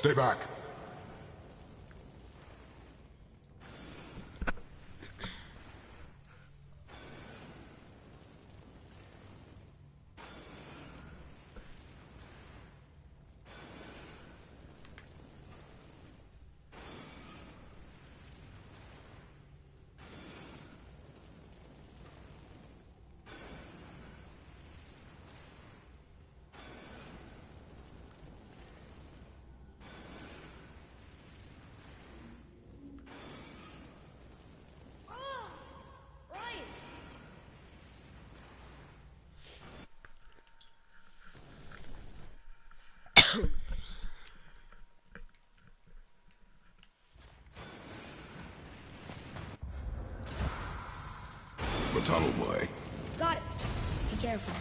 Stay back. The tunnel boy. Got it. Be careful.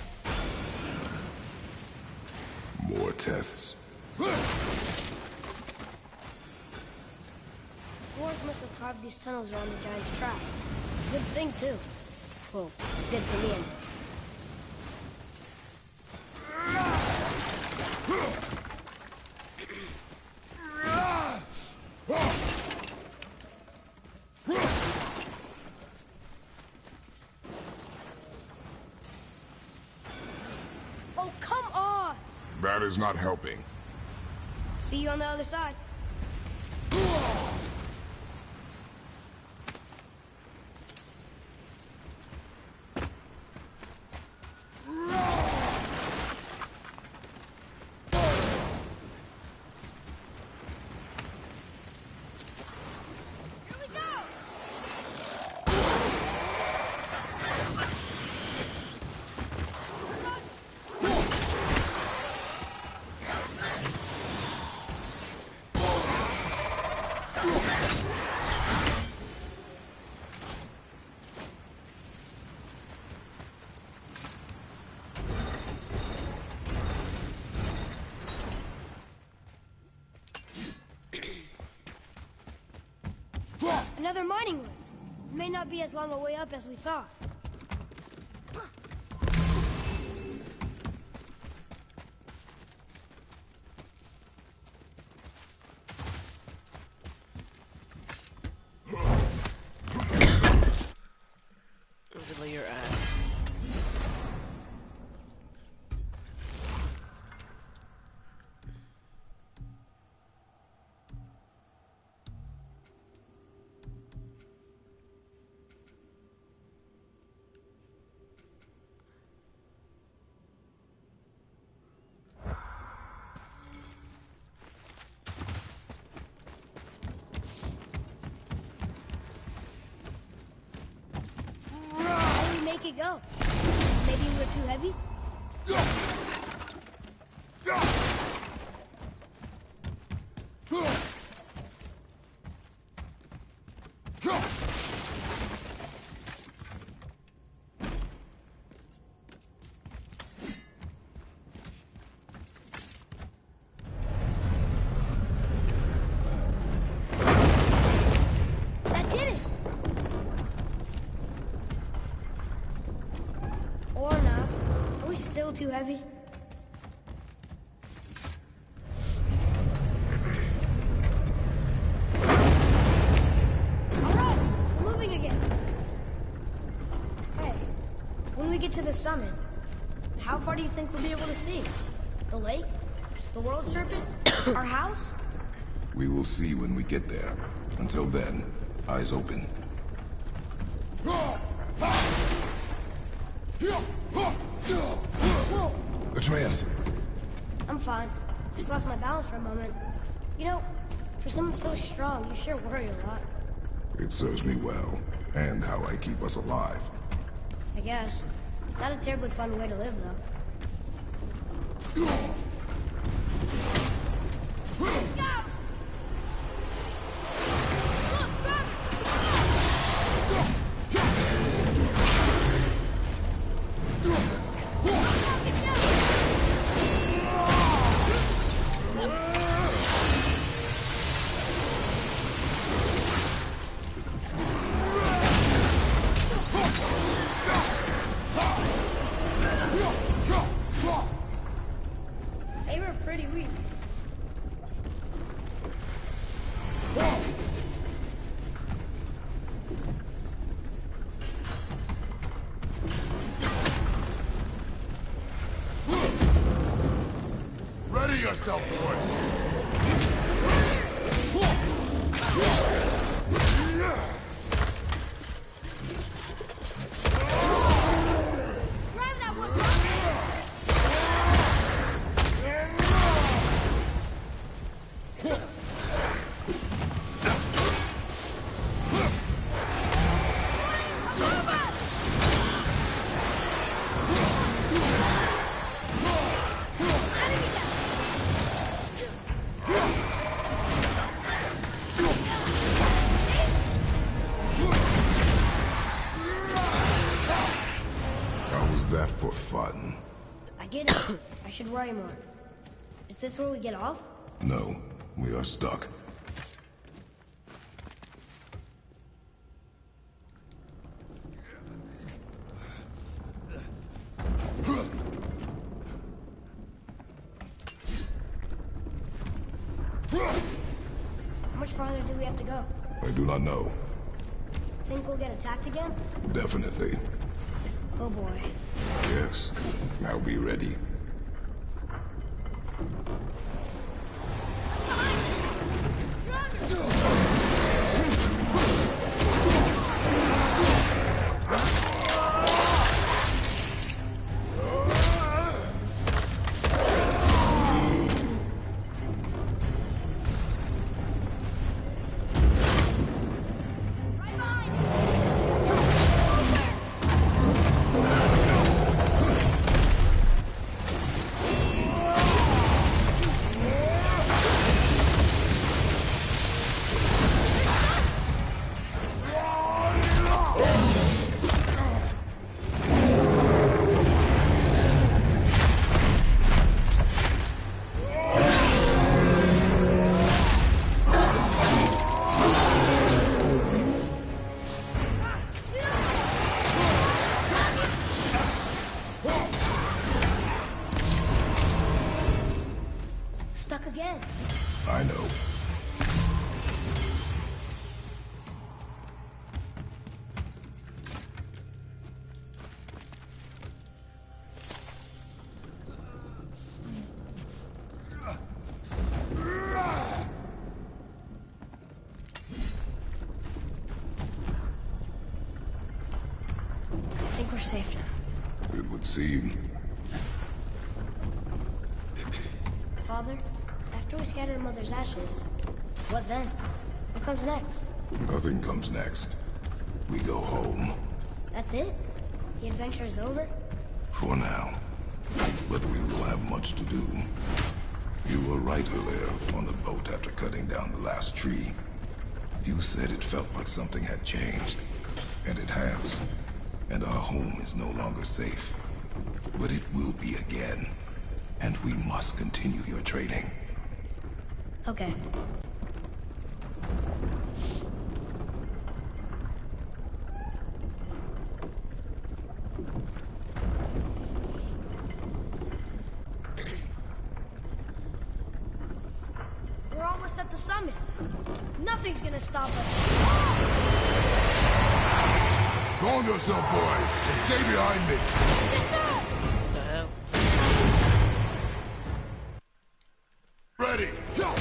More tests. Dwarves must have carved these tunnels around the giant's traps. Good thing, too. Well, good for me anyway. Oh, come on! That is not helping. See you on the other side. Another mining lift. May not be as long a way up as we thought. Delay your ass. How do we make it go? Maybe we're too heavy? That did it! Or not. Are we still too heavy? Alright, we're moving again. Hey, when we get to the summit, how far do you think we'll be able to see? The lake? The world serpent? Our house? We will see when we get there. Until then, eyes open. Whoa! Atreus! I'm fine. Just lost my balance for a moment. You know, for someone so strong, you sure worry a lot. It serves me well, and how I keep us alive. I guess. Not a terribly fun way to live, though. They were pretty weak. Ready yourself, boy! Grab that one, How was that for fun? I get it. I should worry more. Is this where we get off? No, we are stuck. How much farther do we have to go? I do not know. Think we'll get attacked again? Definitely. Oh boy. Yes, I'll be ready. Right behind Stuck again. I know. I think we're safe now. It would seem. Father, after we scatter Mother's ashes, what then? What comes next? Nothing comes next. We go home. That's it? The adventure is over? For now. But we will have much to do. You were right earlier on the boat after cutting down the last tree. You said it felt like something had changed. And it has. And our home is no longer safe. But it will be again. And we must continue your training. Okay. We're almost at the summit. Nothing's gonna stop us. Calm yourself, boy, and stay behind me. Yes, sir! What the hell? Ready, go!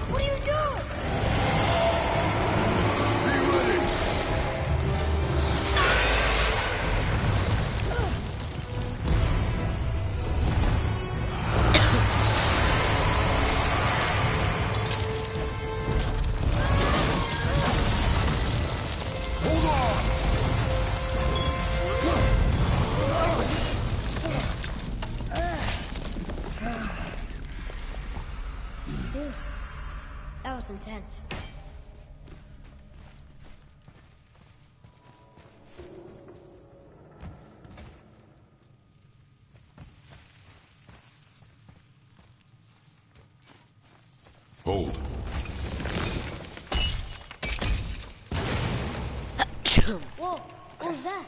What are you doing? Be ready! Hold on! That was intense. Hold. Whoa, what was that?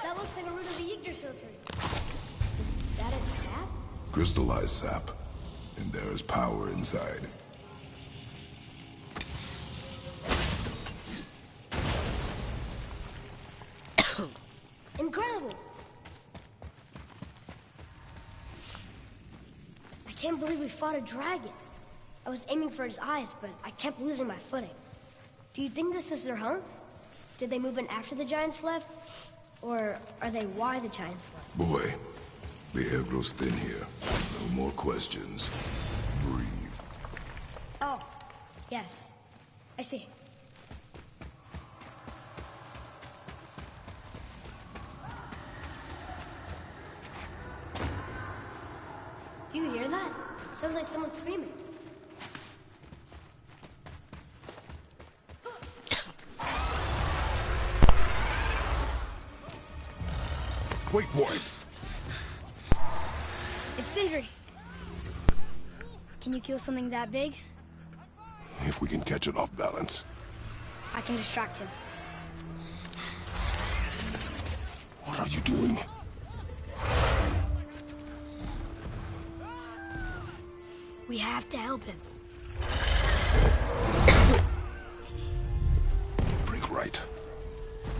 That looks like a root of the Yggdrasil tree. Is that its sap? Crystallized sap. And there is power inside. Incredible! I can't believe we fought a dragon. I was aiming for his eyes, but I kept losing my footing. Do you think this is their home? Did they move in after the giants left? Or are they why the giants left? Boy, the air grows thin here. No more questions. Breathe. Oh, yes. I see. Do you hear that? Sounds like someone screaming. Wait, boy. It's Sindri. Can you kill something that big? If we can catch it off balance. I can distract him. What are you doing? We have to help him. Break right.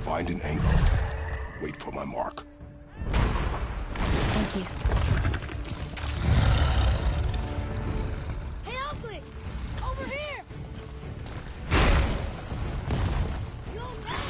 Find an angle. Wait for my mark. Thank you. Hey, Oakley! Over here! You okay?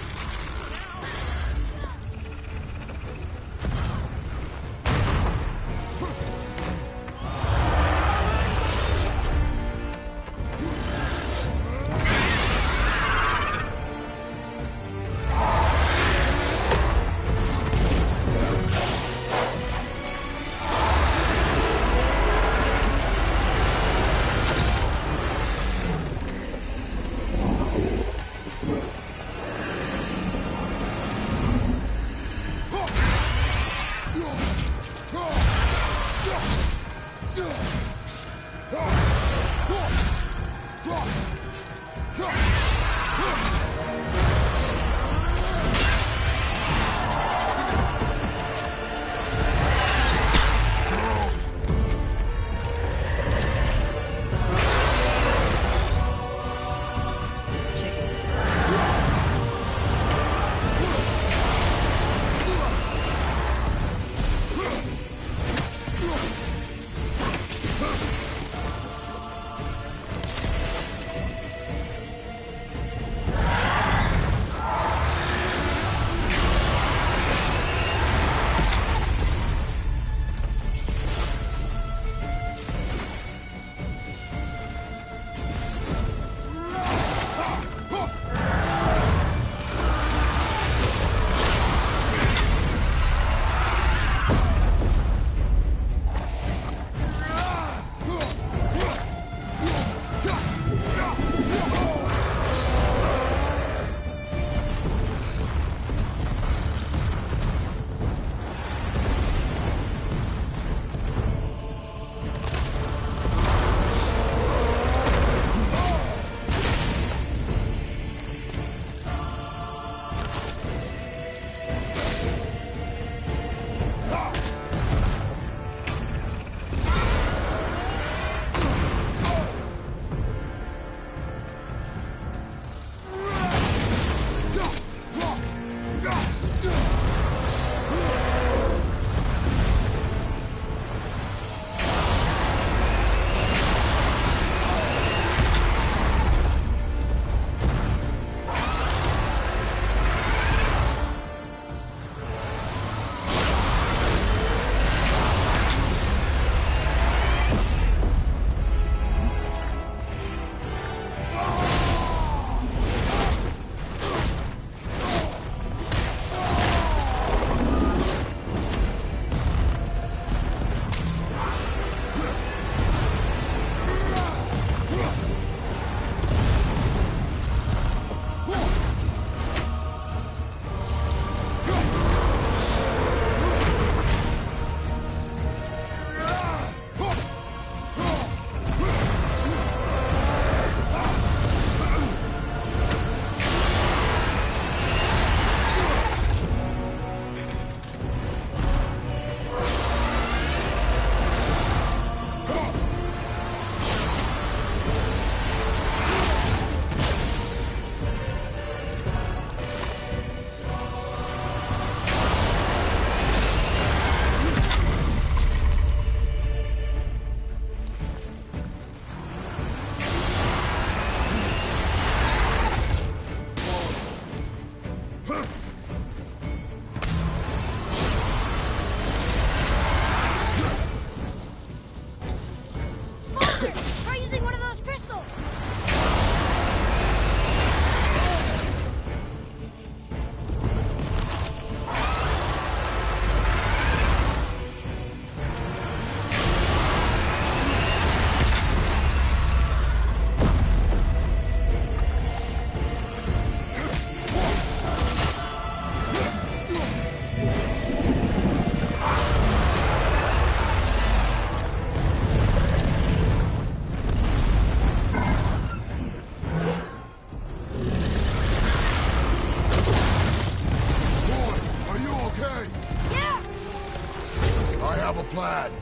have a plan.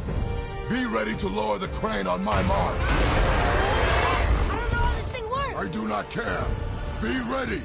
Be ready to lower the crane on my mark. I don't know how this thing works! I do not care. Be ready.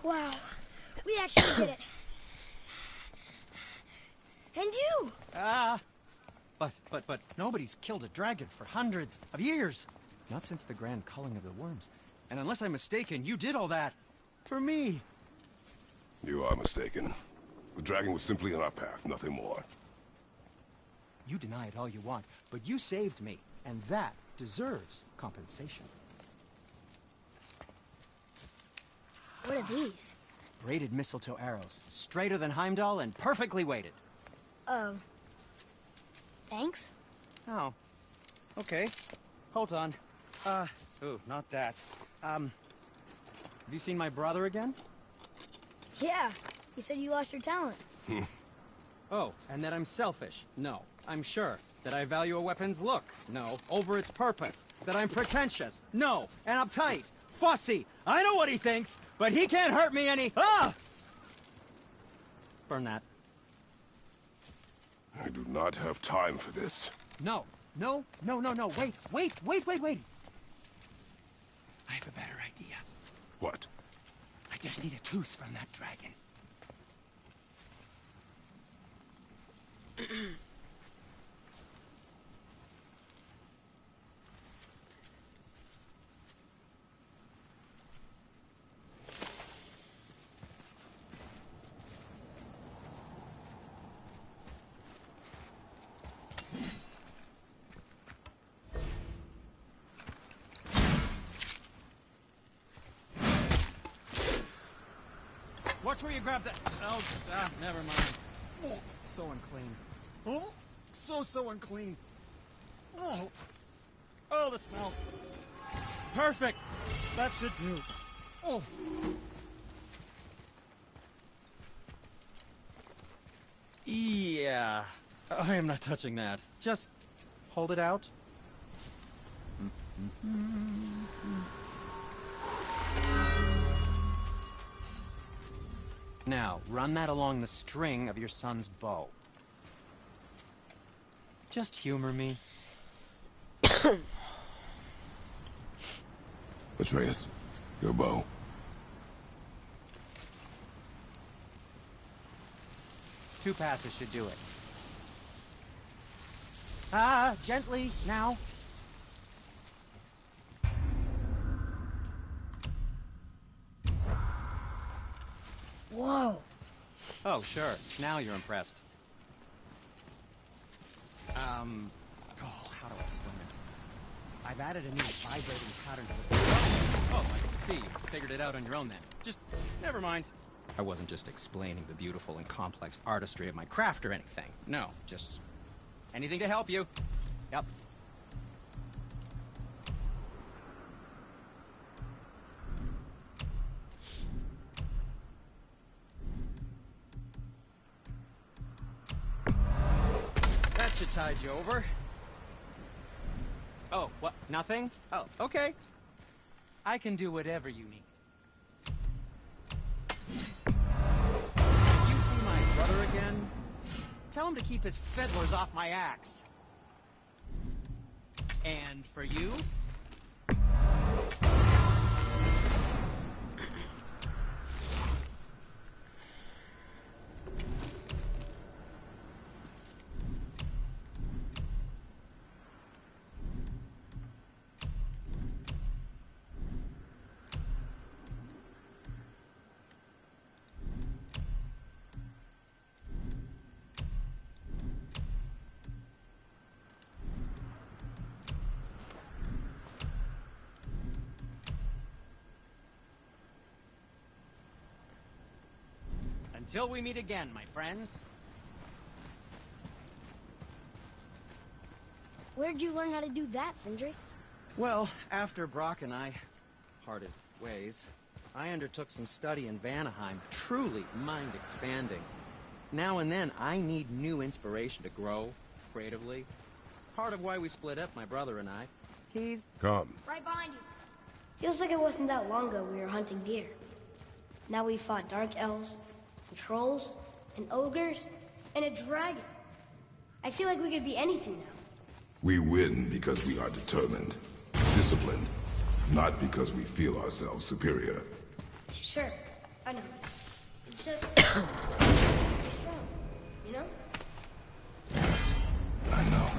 Wow, we actually did it. And you! But nobody's killed a dragon for hundreds of years. Not since the grand culling of the worms. And unless I'm mistaken, you did all that for me. You are mistaken. The dragon was simply in our path, nothing more. You deny it all you want, but you saved me, and that deserves compensation. What are these? Braided mistletoe arrows, straighter than Heimdall and perfectly weighted. Oh. Thanks? Oh. Okay. Hold on. Ooh, not that. Have you seen my brother again? Yeah, he said you lost your talent. Oh, and that I'm selfish? No, I'm sure. That I value a weapon's look? No, over its purpose. That I'm pretentious? No, and uptight. Fussy! I know what he thinks, but he can't hurt me any— Ah! Burn that. I do not have time for this. No. Wait. I have a better idea. What? I just need a tooth from that dragon. Watch where you grab that. Oh, never mind. Oh, so unclean. Oh, so unclean. Oh, the smell. Perfect. That should do. Oh. Yeah. I am not touching that. Just hold it out. Now, run that along the string of your son's bow. Just humor me. Atreus, your bow. Two passes should do it. Ah, gently, now. Whoa. Oh, sure. Now you're impressed. Oh, how do I explain this? I've added a new vibrating pattern to the... Oh, I see. You figured it out on your own then. Just, never mind. I wasn't just explaining the beautiful and complex artistry of my craft or anything. No, just anything to help you. Yep. That should tide you over. Oh, what? Nothing? Oh, okay. I can do whatever you need. You see my brother again? Tell him to keep his fiddlers off my axe. And for you? Until we meet again, my friends. Where did you learn how to do that, Sindri? Well, after Brock and I parted ways, I undertook some study in Vanaheim, truly mind-expanding. Now and then, I need new inspiration to grow creatively. Part of why we split up, my brother and I. He's... Come. Right behind you. Feels like it wasn't that long ago we were hunting deer. Now we fought dark elves, and trolls, and ogres, and a dragon. I feel like we could be anything now. We win because we are determined, disciplined, not because we feel ourselves superior. Sure, I know. It's just... be strong, you know? Yes, I know.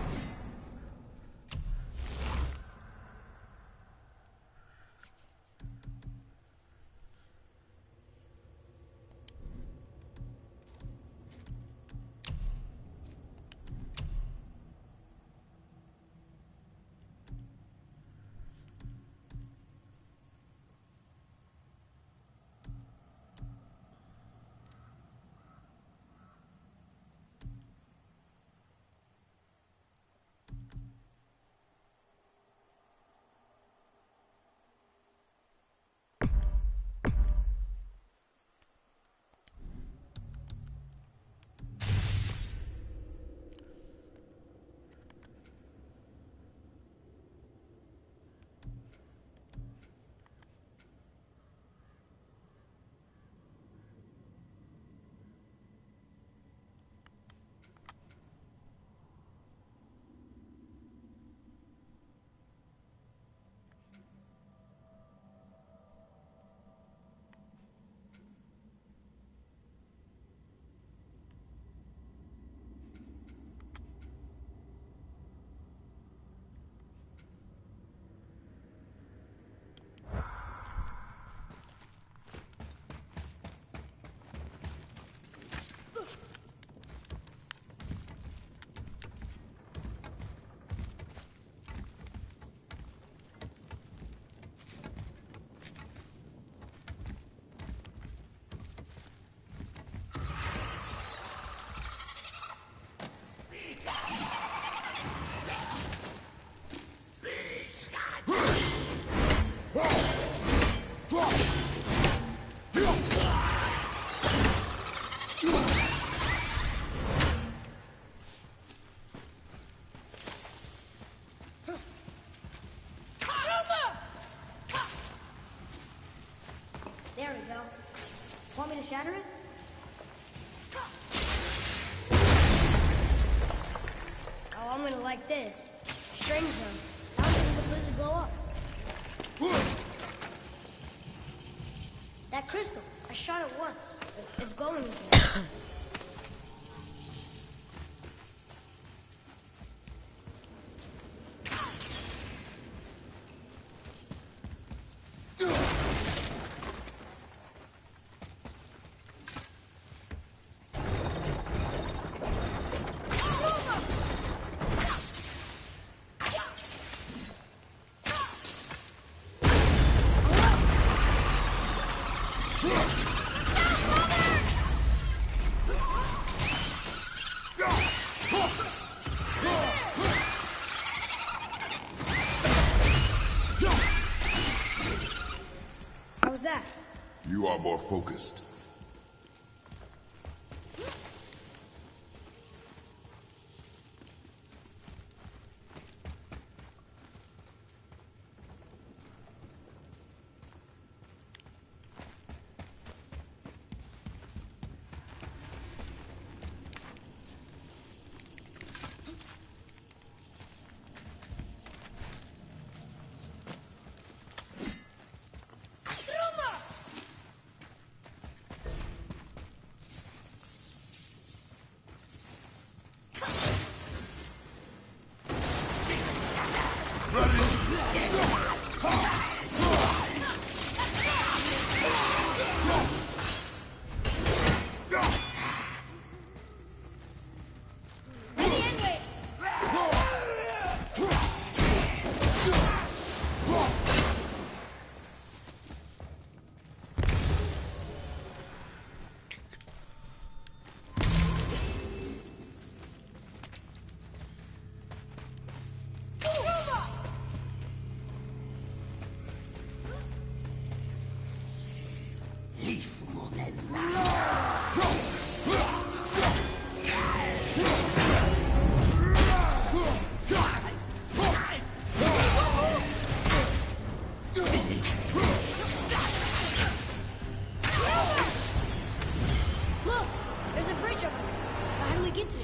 There we go. Want me to shatter it? Oh, I'm gonna like this. Strings them. How many would Blizzard blow up? crystal. I shot it once. It's glowing again. How was that? You are more focused. Look! There's a bridge up there. But how do we get to it?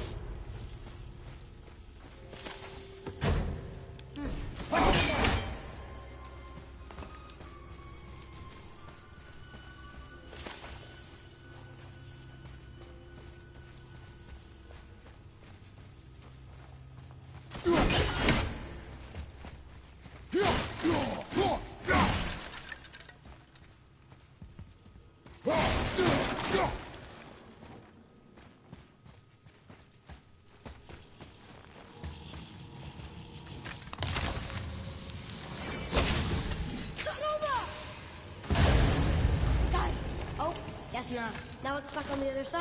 Got it. Oh, guess not. Now it's stuck on the other side.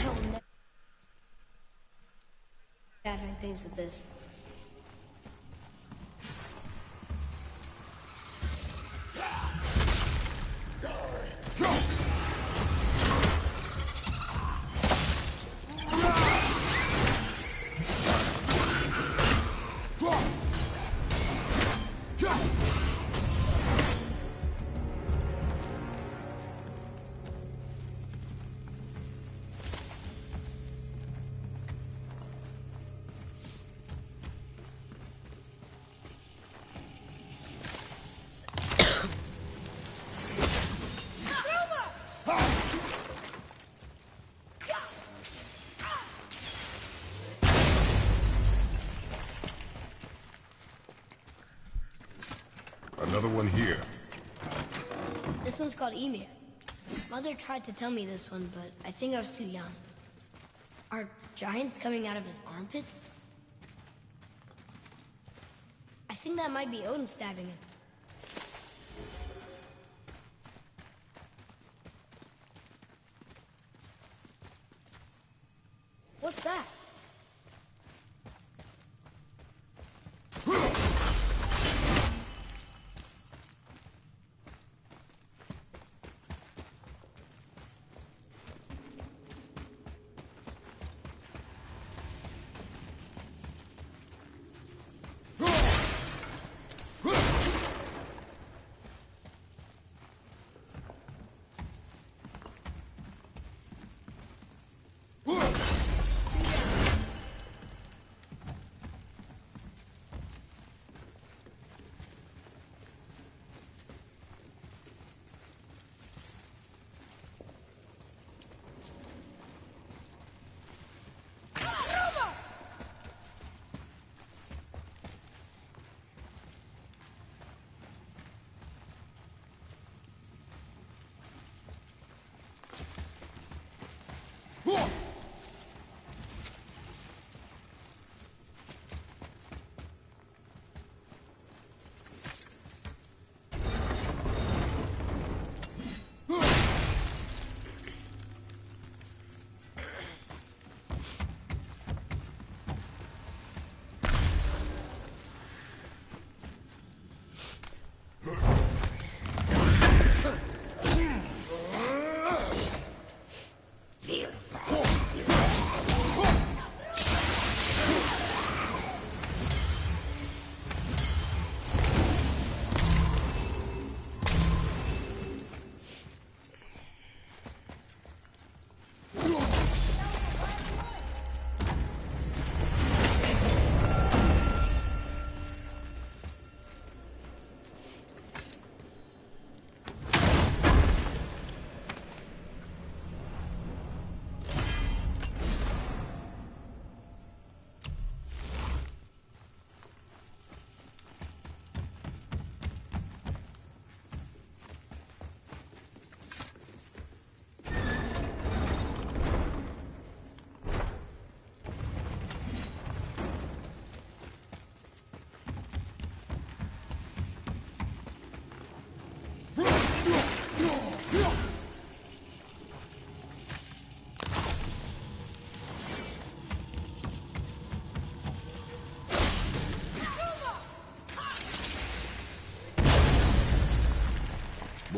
I will never shattering things with this. Another one here. This one's called Emir. Mother tried to tell me this one, but I think I was too young. Are giants coming out of his armpits? I think that might be Odin stabbing him. What's that?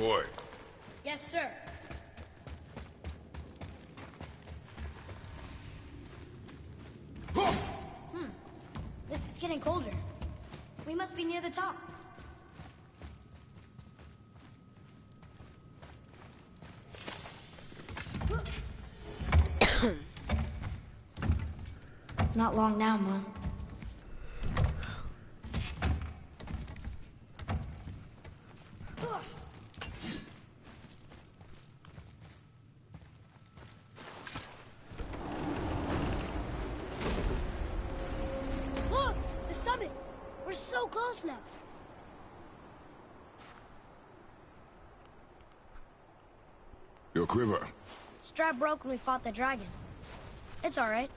boy. Yes, sir. It's getting colder. We must be near the top. Not long now, Mom. Look! The summit! We're so close now. Your quiver. Strap broke when we fought the dragon. It's all right.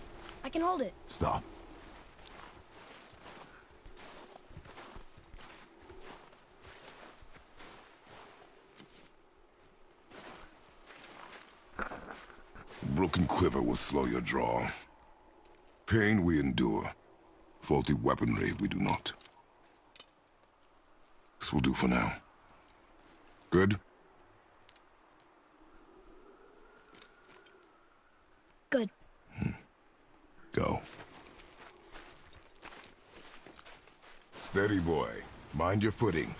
I can hold it. Stop. Broken quiver will slow your draw. Pain we endure. Faulty weaponry we do not. This will do for now. Good? Good. Go. Steady, boy. Mind your footing.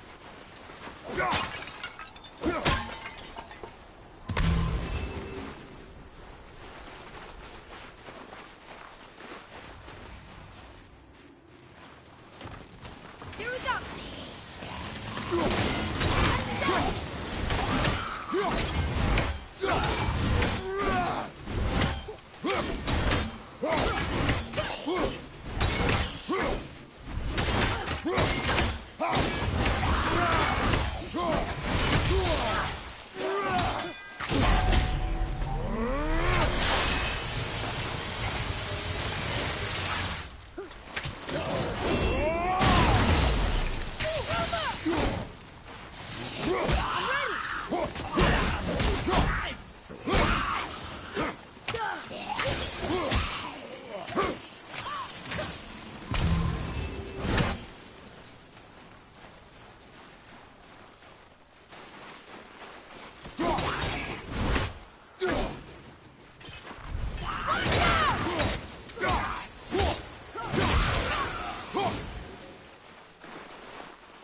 Here we go!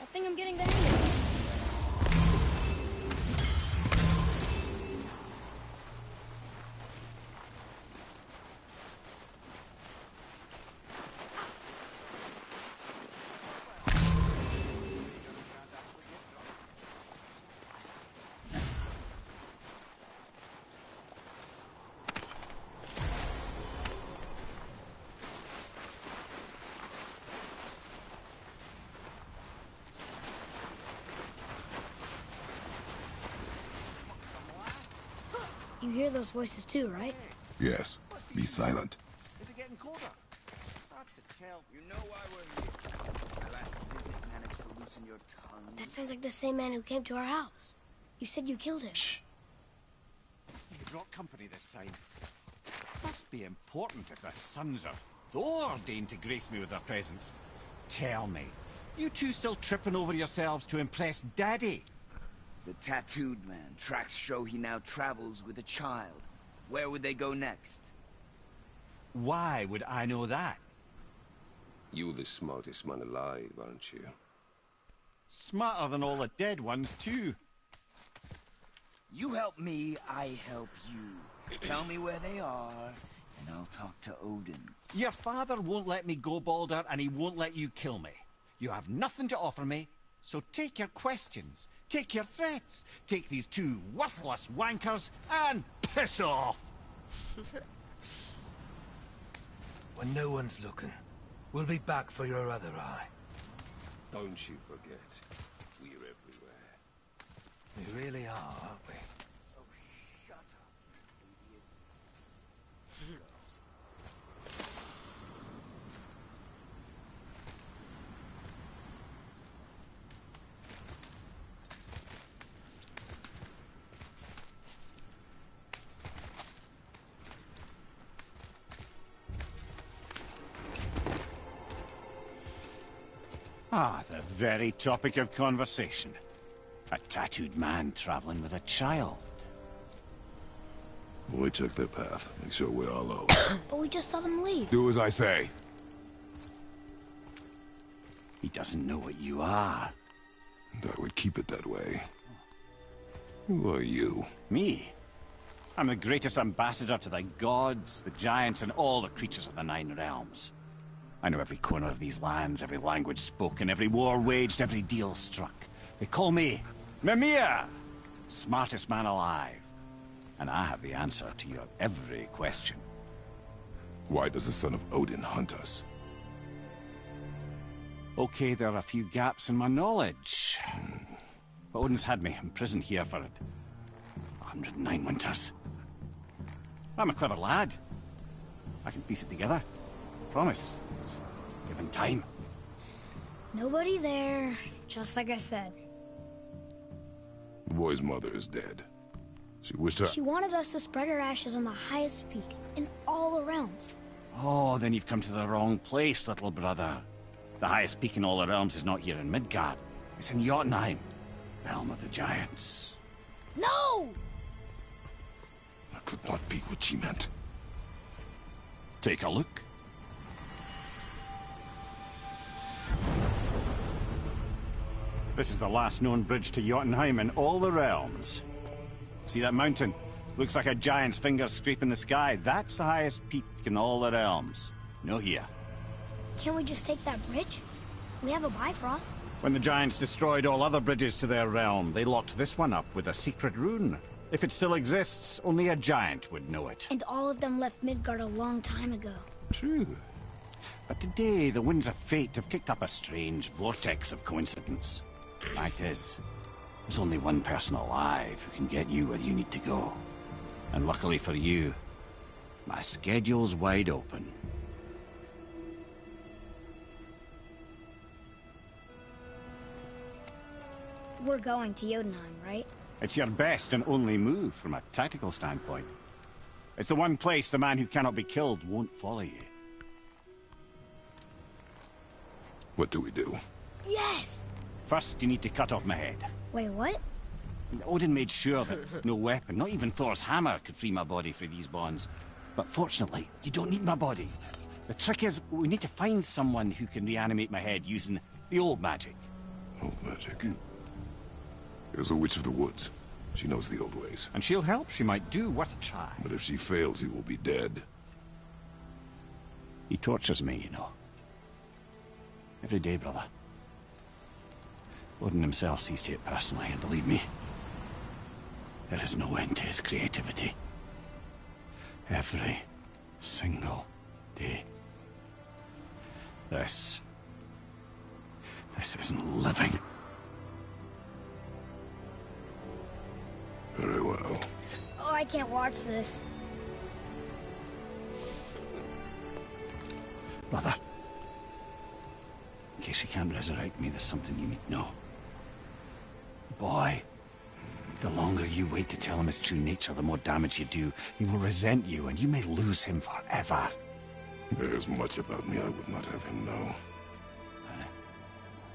I think I'm getting the hang of it. You hear those voices too, right? Yes. Be silent. Is it getting colder? Hard to tell. You know why we're here. My last visit managed to loosen your tongue. That sounds like the same man who came to our house. You said you killed him. Shh. You brought company this time. Must be important if the sons of Thor deign to grace me with their presence. Tell me, you two still tripping over yourselves to impress Daddy? The tattooed man. Tracks show he now travels with a child. Where would they go next? Why would I know that? You're the smartest man alive, aren't you? Smarter than all the dead ones, too. You help me, I help you. Tell me where they are, and I'll talk to Odin. Your father won't let me go, Baldur, and he won't let you kill me. You have nothing to offer me, so take your questions, take your threats, take these two worthless wankers, and piss off! When no one's looking, we'll be back for your other eye. Don't you forget, we're everywhere. We really are, aren't we? Oh, shut up, idiot. Ah, the very topic of conversation. A tattooed man traveling with a child. We check their path. Make sure we're all low. But we just saw them leave. Do as I say. He doesn't know what you are. And I would keep it that way. Who are you? Me? I'm the greatest ambassador to the gods, the giants, and all the creatures of the Nine Realms. I know every corner of these lands, every language spoken, every war waged, every deal struck. They call me Mimir, smartest man alive. And I have the answer to your every question. Why does the son of Odin hunt us? Okay, there are a few gaps in my knowledge. But Odin's had me imprisoned here for 109 winters. I'm a clever lad. I can piece it together. Promise. Just give him time. Nobody there, just like I said. The boy's mother is dead. She wished her... She wanted us to spread her ashes on the highest peak in all the realms. Oh, then you've come to the wrong place, little brother. The highest peak in all the realms is not here in Midgard. It's in Jotunheim, realm of the giants. No! That could not be what she meant. Take a look. This is the last known bridge to Jotunheim in all the realms. See that mountain? Looks like a giant's finger scraping the sky. That's the highest peak in all the realms. No here. Can't we just take that bridge? We have a Bifrost. When the giants destroyed all other bridges to their realm, they locked this one up with a secret rune. If it still exists, only a giant would know it. And all of them left Midgard a long time ago. True. But today, the winds of fate have kicked up a strange vortex of coincidence. Fact is, there's only one person alive who can get you where you need to go. And luckily for you, my schedule's wide open. We're going to Jotunheim, right? It's your best and only move from a tactical standpoint. It's the one place the man who cannot be killed won't follow you. What do we do? Yes! First, you need to cut off my head. Wait, what? Odin made sure that no weapon, not even Thor's hammer, could free my body from these bonds. But fortunately, you don't need my body. The trick is, we need to find someone who can reanimate my head using the old magic. Old magic. There's a witch of the woods. She knows the old ways. And she'll help. She might do worth a try. But if she fails, he will be dead. He tortures me, you know. Every day, brother. Odin himself sees to it personally, and believe me, there is no end to his creativity. Every single day. This isn't living. Very well. Oh, I can't watch this. Brother, in case you can't resurrect me, there's something you need to know. Boy, the longer you wait to tell him his true nature, the more damage you do. He will resent you, and you may lose him forever. There's much about me I would not have him know.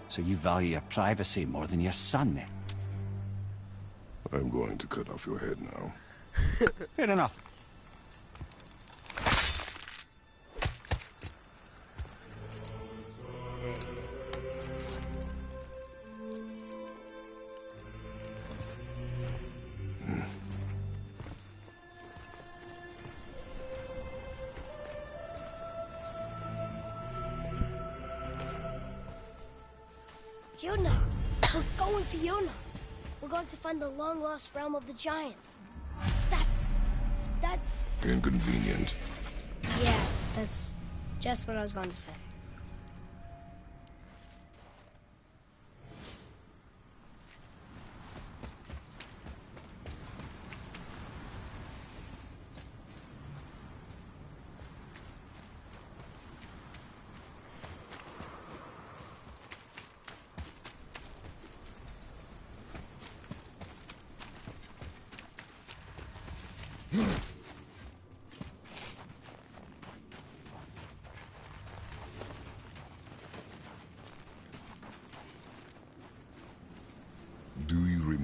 So you value your privacy more than your son, eh? I'm going to cut off your head now. Fair enough. Yuna! We're going to Yuna! We're going to find the long-lost realm of the giants. That's... Inconvenient. Yeah, that's just what I was going to say.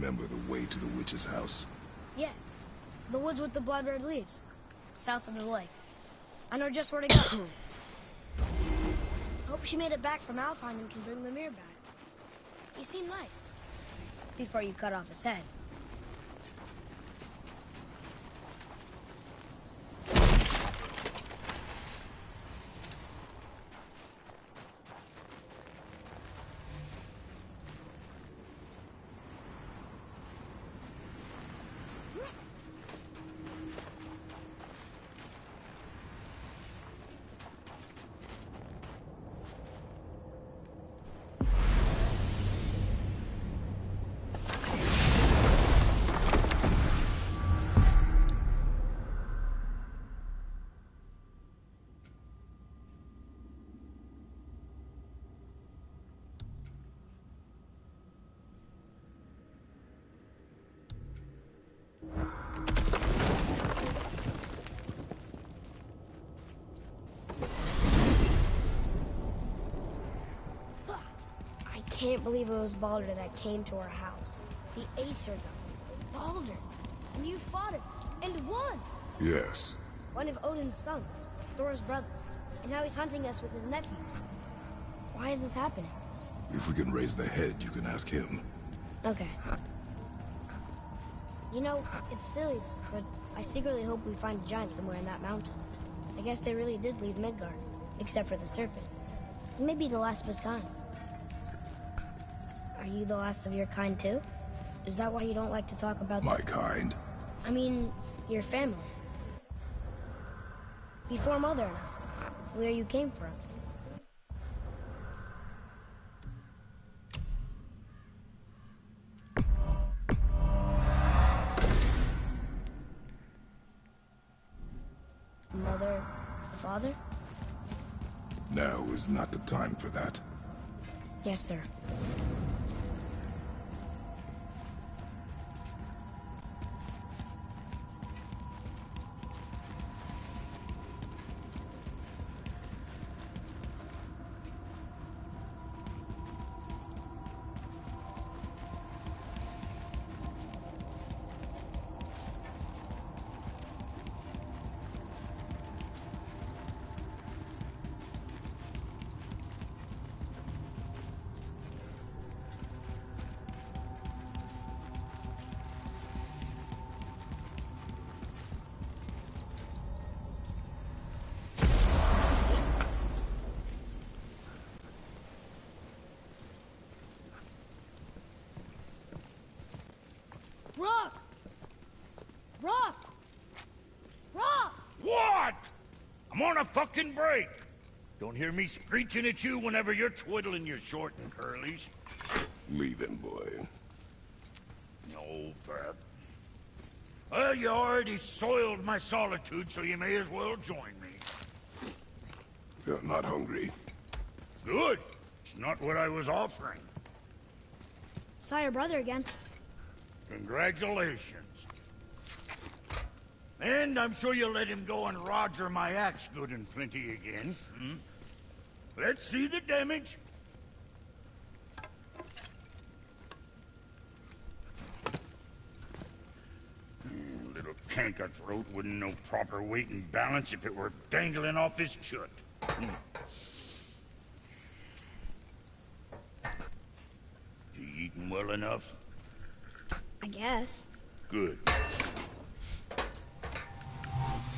remember the way to the witch's house? Yes. The woods with the blood-red leaves. South of the lake. I know just where to go. Hope she made it back from Alfheim and can bring Mimir back. He seemed nice. Before you cut off his head. I can't believe it was Baldur that came to our house. The Aesir god. Baldur. And you fought him. And won! Yes. One of Odin's sons. Thor's brother. And now he's hunting us with his nephews. Why is this happening? If we can raise the head, you can ask him. Okay. You know, it's silly, but I secretly hope we find a giant somewhere in that mountain. I guess they really did leave Midgard. Except for the serpent. He may be the last of his kind. Are you the last of your kind, too? Is that why you don't like to talk about... My kind? I mean, your family. Before Mother and I. Where you came from. Mother... father? Now is not the time for that. Yes, sir. Rock! Rock! Rock! What? I'm on a fucking break. Don't hear me screeching at you whenever you're twiddling your short and curlies. Leave him, boy. No, Fab. Well, you already soiled my solitude, so you may as well join me. You're not hungry. Good. It's not what I was offering. Saw your brother again. Congratulations. And I'm sure you'll let him go and Roger my axe good and plenty again. Hmm? Let's see the damage. Little canker-throat wouldn't know proper weight and balance if it were dangling off his chut. You eating well enough? I guess. Good.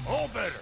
All better.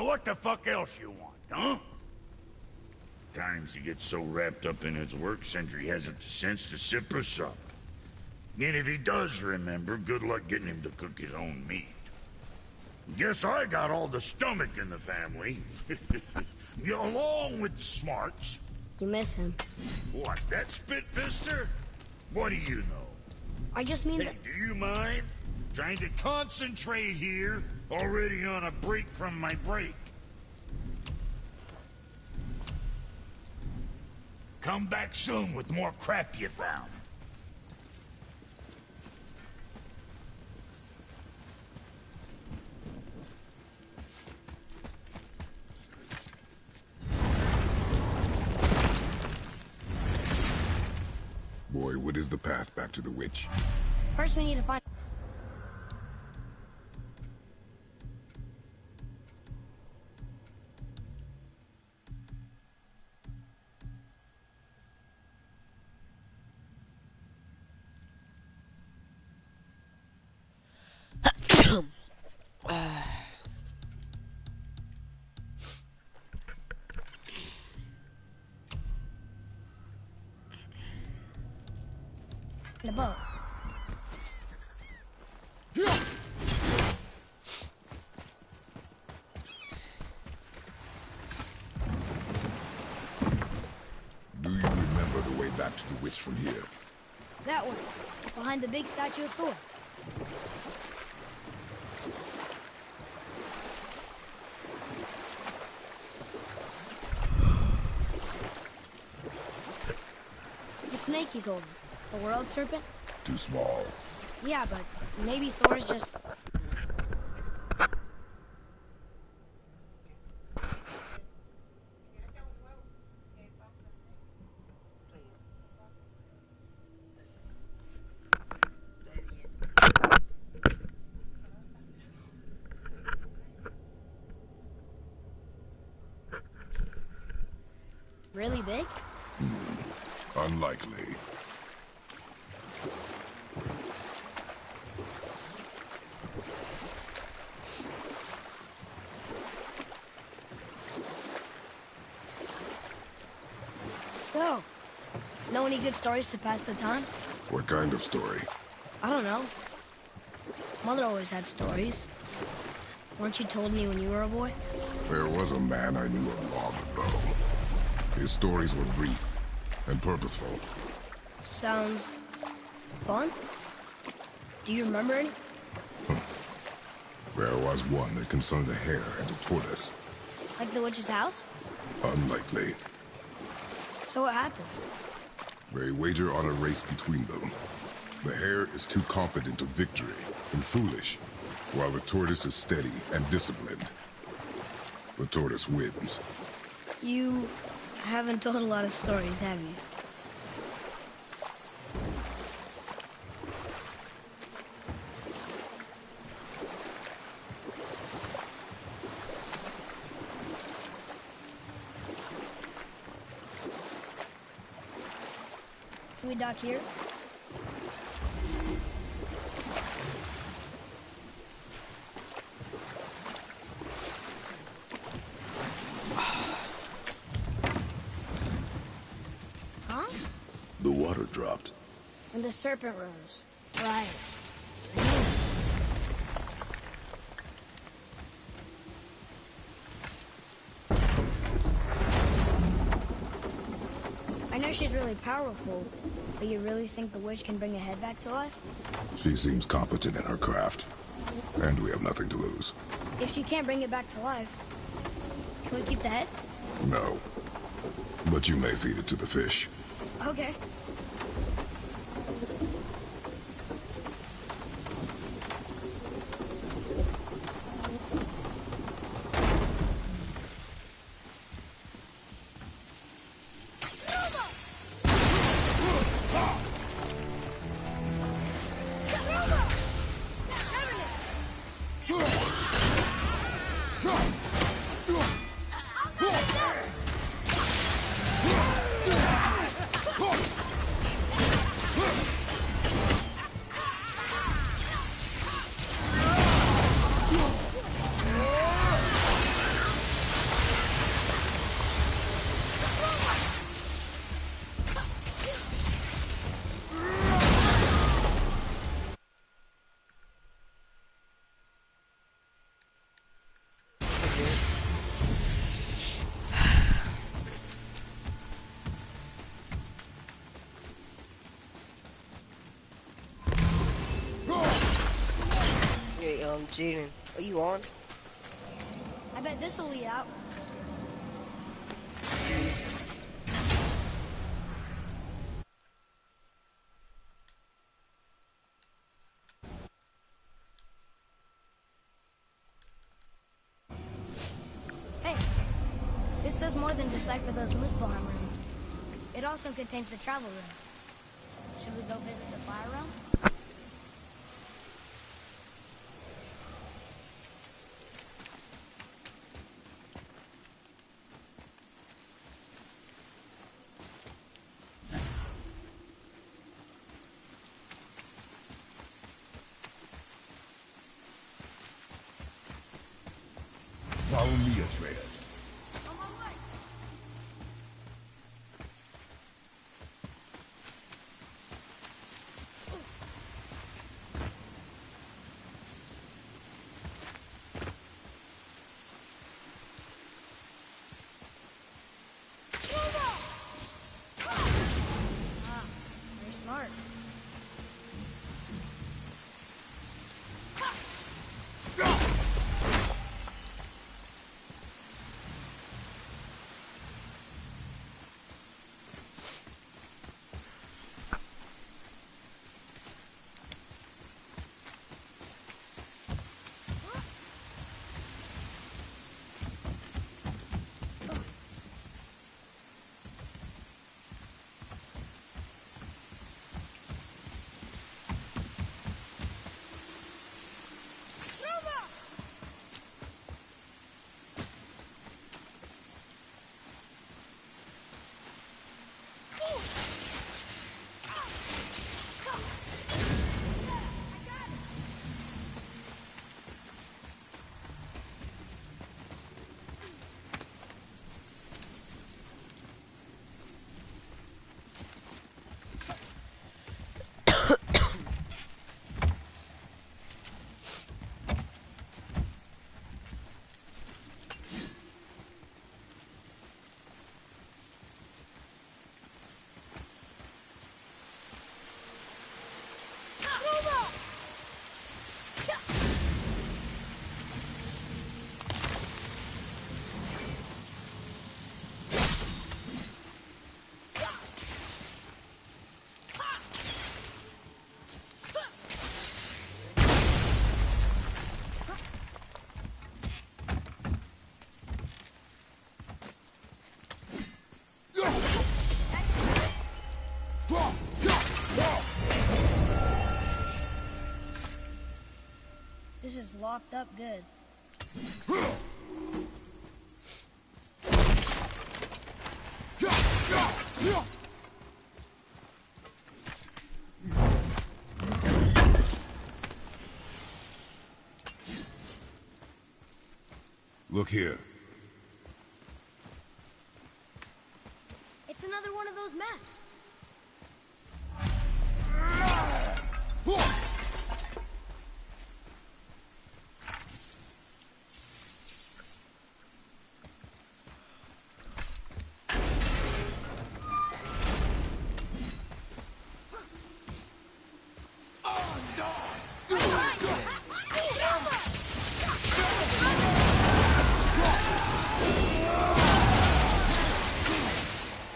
Now what the fuck else you want, huh? Times he gets so wrapped up in his work, Sentry hasn't the sense to sip or sup. And if he does remember, good luck getting him to cook his own meat. Guess I got all the stomach in the family. Along with the smarts. You miss him. What, that spit-fister? What do you know? I just mean Hey, that... do you mind? Trying to concentrate here, already on a break from my break. Come back soon with more crap you found. Boy, what is the path back to the witch? First we need to find... the boat. Do you remember the way back to the witch from here? That one. Behind the big statue of Thor. The snake he's holding. The world serpent? Too small. Yeah, but maybe Thor's just... really big? Unlikely. So, know any good stories to pass the time? What kind of story? I don't know. Mother always had stories. Weren't you told me when you were a boy? There was a man I knew of long ago. His stories were brief and purposeful. Sounds... fun? Do you remember any? There was one that concerned a hare and a tortoise. Like the witch's house? Unlikely. So what happens? They wager on a race between them. The hare is too confident of victory and foolish, while the tortoise is steady and disciplined. The tortoise wins. You haven't told a lot of stories, have you? Can we dock here? Huh? The water dropped. And the serpent rose. Right. I know she's really powerful, but you really think the witch can bring a head back to life? She seems competent in her craft, and we have nothing to lose. If she can't bring it back to life, can we keep the head? No. But you may feed it to the fish. Okay. Jaden, are you on? I bet this'll lead out. Hey, this does more than decipher those Muspelheim runes. It also contains the travel rune. Should we go visit the fire realm? Follow me, Atreus. On my way. Very smart. This is locked up good. Look here. It's another one of those maps.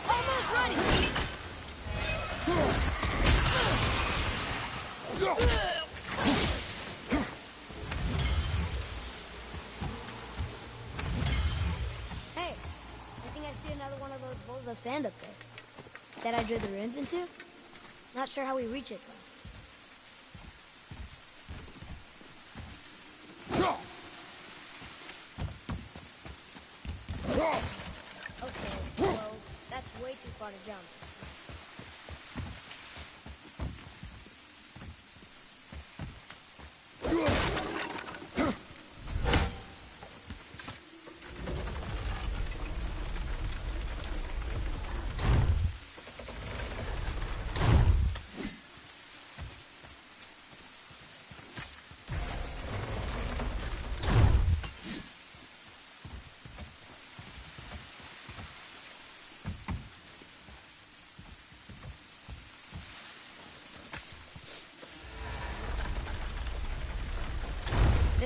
Almost ready. Hey, I think I see another one of those bowls of sand up there. That I drew the runes into? Not sure how we reach it, though. Okay, well, that's way too far to jump.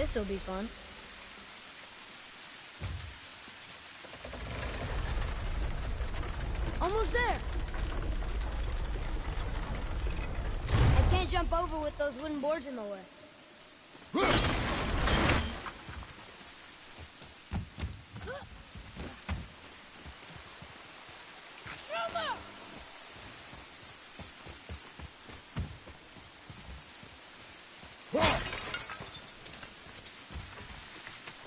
This'll be fun. Almost there. I can't jump over with those wooden boards in the way.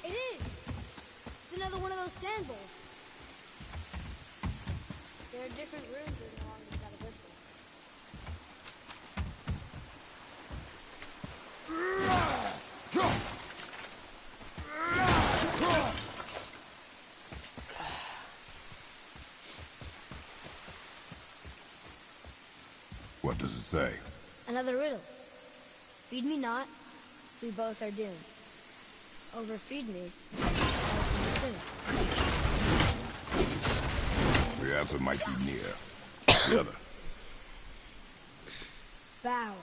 It is. It's another one of those sand bowls. There are different rooms along the side of this one. What does it say? Another riddle. Feed me not, we both are doomed. Overfeed me, I'll consume. The answer might be near. The other. Bow.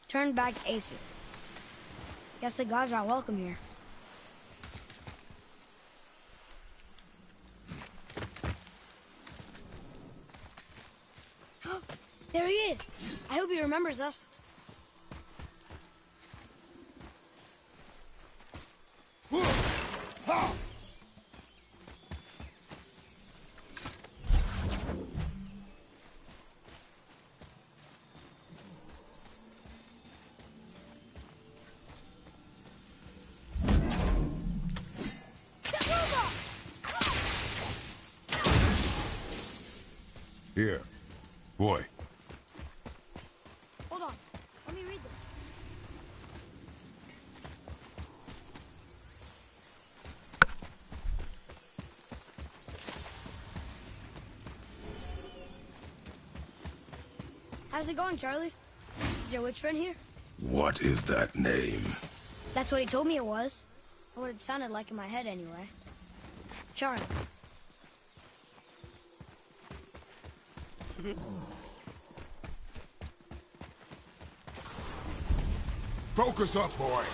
Turn back Aesir. Guess the gods are welcome here. There he is! I hope he remembers us. Here. Boy. Hold on. Let me read this. How's it going, Charlie? Is your witch friend here? What is that name? That's what he told me it was. Or what it sounded like in my head, anyway. Charlie. Focus up, boy.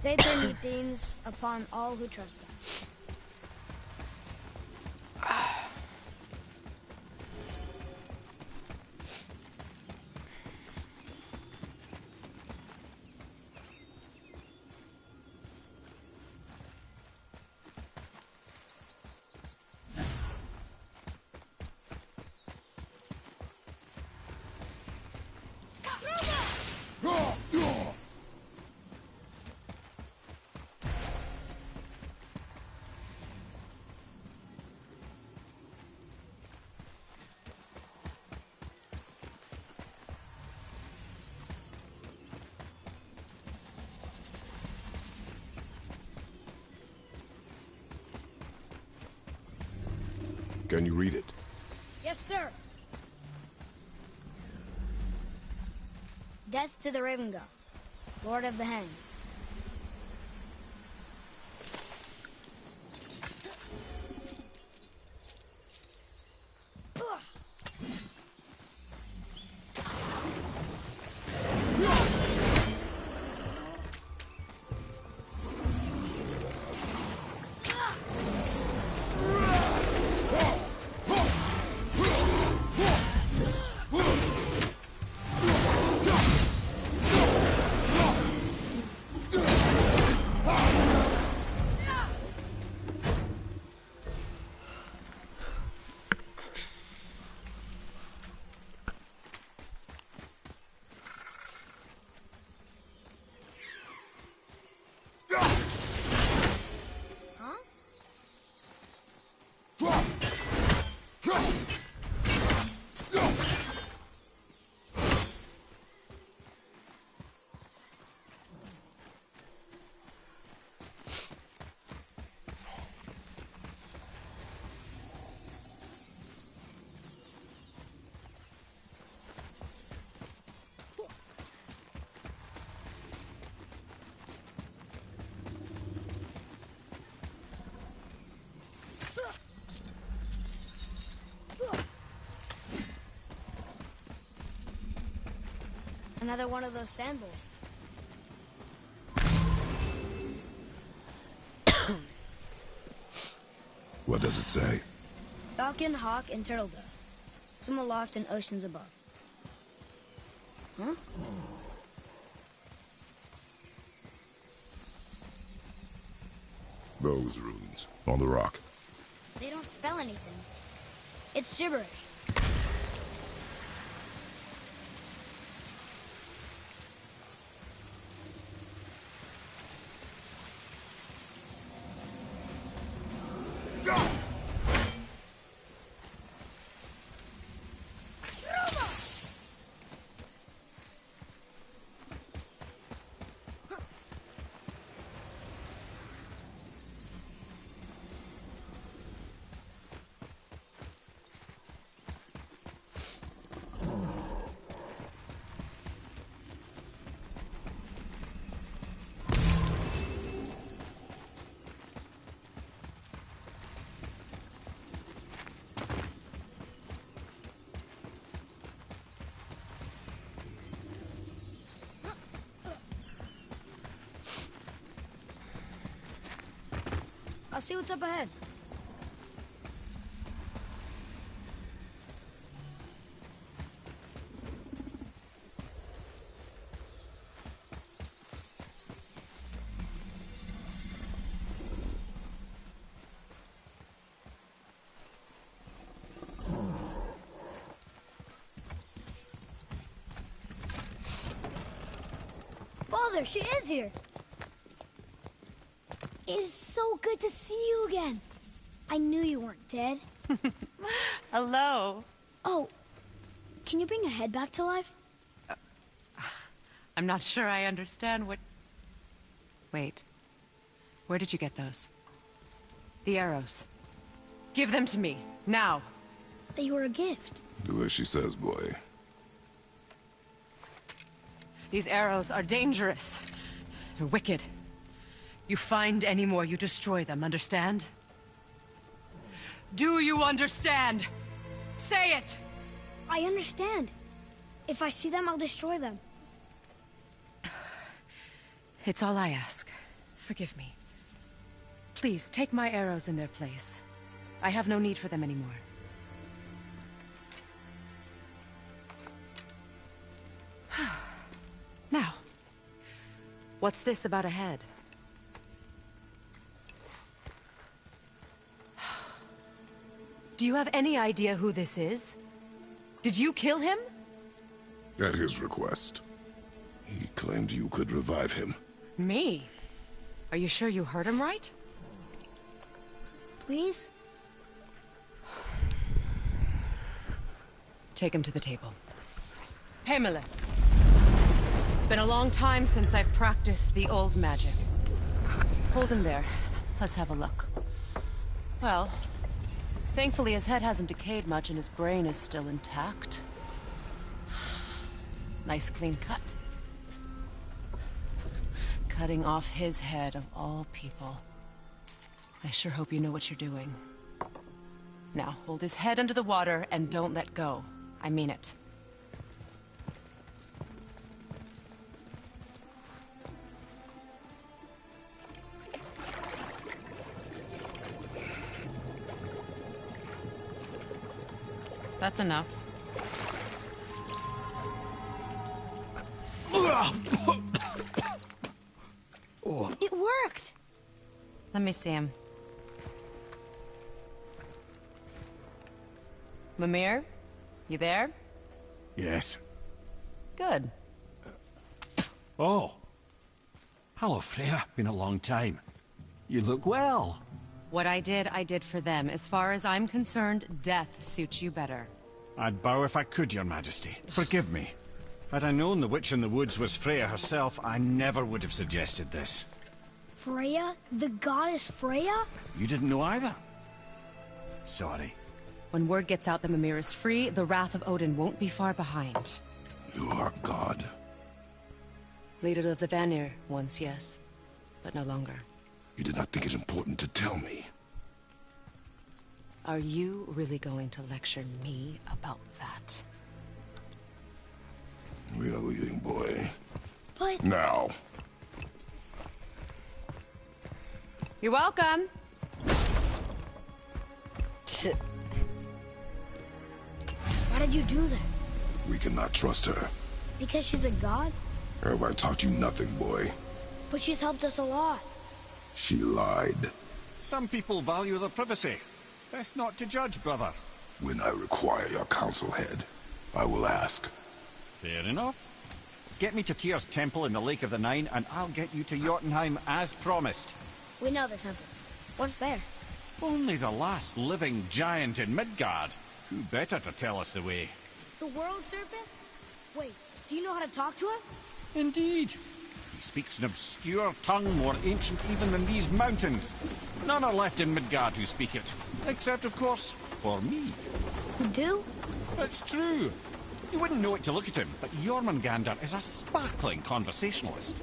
Satan eats upon all who trust him. Can you read it? Yes, sir. Death to the Raven God, Lord of the Hanged. Another one of those sandals. What does it say? Falcon, hawk, and turtle dove. Swim aloft in oceans above. Huh? Those runes on the rock. They don't spell anything. It's gibberish. I'll see what's up ahead. Father, she is here. It's so good to see you again. I knew you weren't dead. Hello. Oh, can you bring a head back to life? I'm not sure I understand what... Wait. Where did you get those? The arrows. Give them to me, now. They were a gift. Do as she says, boy. These arrows are dangerous. They're wicked. You find any more, you destroy them, understand? Do you understand? Say it! I understand. If I see them, I'll destroy them. It's all I ask. Forgive me. Please, take my arrows in their place. I have no need for them anymore. Now, what's this about a head? Do you have any idea who this is? Did you kill him? At his request. He claimed you could revive him. Me? Are you sure you heard him right? Please? Take him to the table. Pamela. It's been a long time since I've practiced the old magic. Hold him there. Let's have a look. Well, thankfully his head hasn't decayed much and his brain is still intact. Nice clean cut. Cutting off his head of all people. I sure hope you know what you're doing. Now, hold his head under the water and don't let go. I mean it. That's enough. It worked! Let me see him. Mimir? You there? Yes. Good. Oh. Hello, Freya. Been a long time. You look well. What I did for them. As far as I'm concerned, death suits you better. I'd bow if I could, Your Majesty. Forgive me. Had I known the witch in the woods was Freya herself, I never would have suggested this. Freya? The goddess Freya? You didn't know either? Sorry. When word gets out that Mimir is free, the wrath of Odin won't be far behind. You are God. Leader of the Vanir, once yes, but no longer. You did not think it important to tell me. Are you really going to lecture me about that? We are leaving, boy. But... Now. You're welcome. Why did you do that? We cannot trust her. Because she's a god? Have I taught you nothing, boy? But she's helped us a lot. She lied. Some people value their privacy. Best not to judge, brother. When I require your council head, I will ask. Fair enough. Get me to Tyr's temple in the Lake of the Nine, and I'll get you to Jotunheim as promised. We know the temple. What's there? Only the last living giant in Midgard. Who better to tell us the way? The world serpent? Wait, do you know how to talk to him? Indeed. He speaks an obscure tongue more ancient even than these mountains. None are left in Midgard who speak it. Except, of course, for me. You do? It's true. You wouldn't know it to look at him, but Jormungandr is a sparkling conversationalist.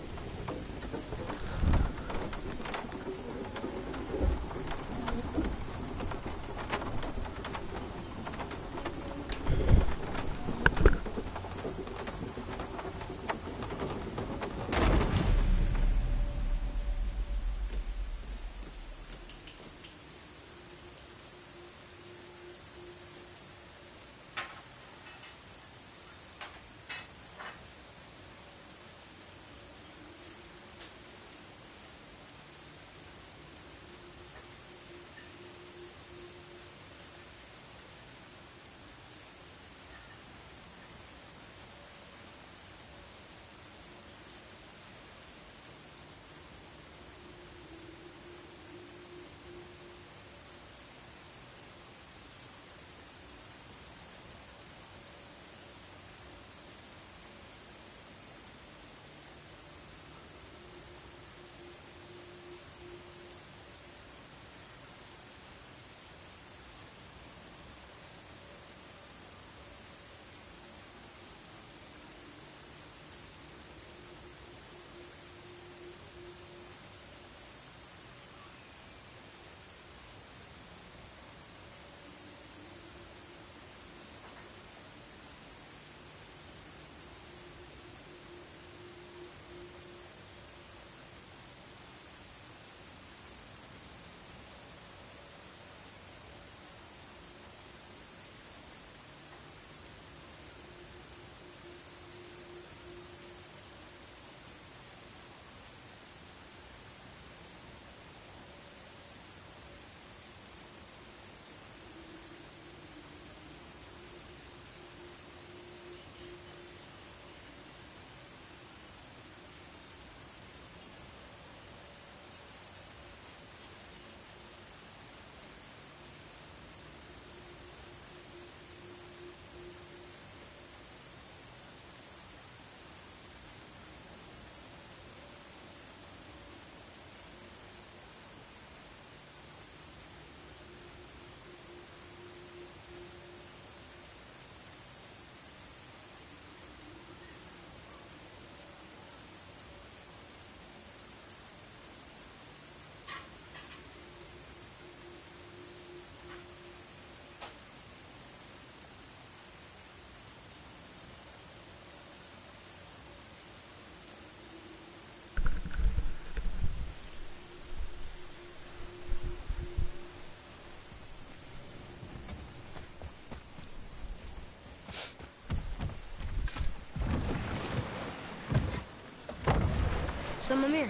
So, Mimir,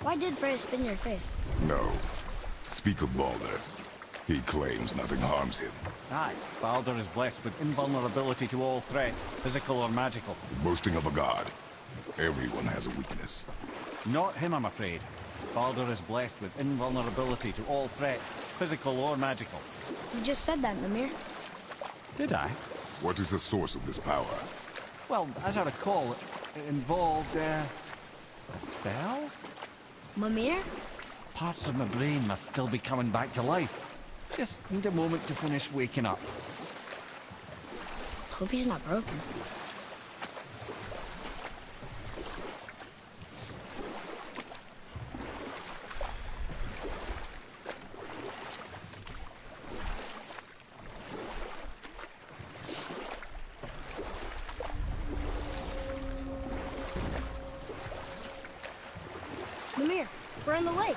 why did Freya spit in your face? No. Speak of Baldur. He claims nothing harms him. Aye, Baldur is blessed with invulnerability to all threats, physical or magical. Boasting of a god. Everyone has a weakness. Not him, I'm afraid. Baldur is blessed with invulnerability to all threats, physical or magical. You just said that, Mimir. Did I? What is the source of this power? Well, as I recall, it involved, a spell? Mimir? Parts of my brain must still be coming back to life. Just need a moment to finish waking up. Hope he's not broken. Mimir, we're in the lake.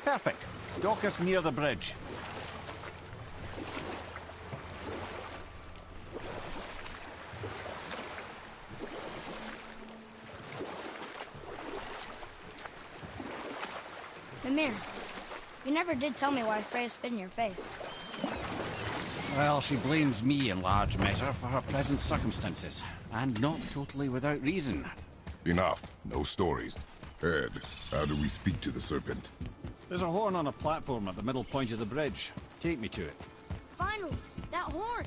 Perfect. Dock us near the bridge. Mimir, you never did tell me why Freya spit in your face. Well, she blames me in large measure for her present circumstances, and not totally without reason. Enough. No stories. Ed, how do we speak to the serpent? There's a horn on a platform at the middle point of the bridge. Take me to it. Finally, that horn!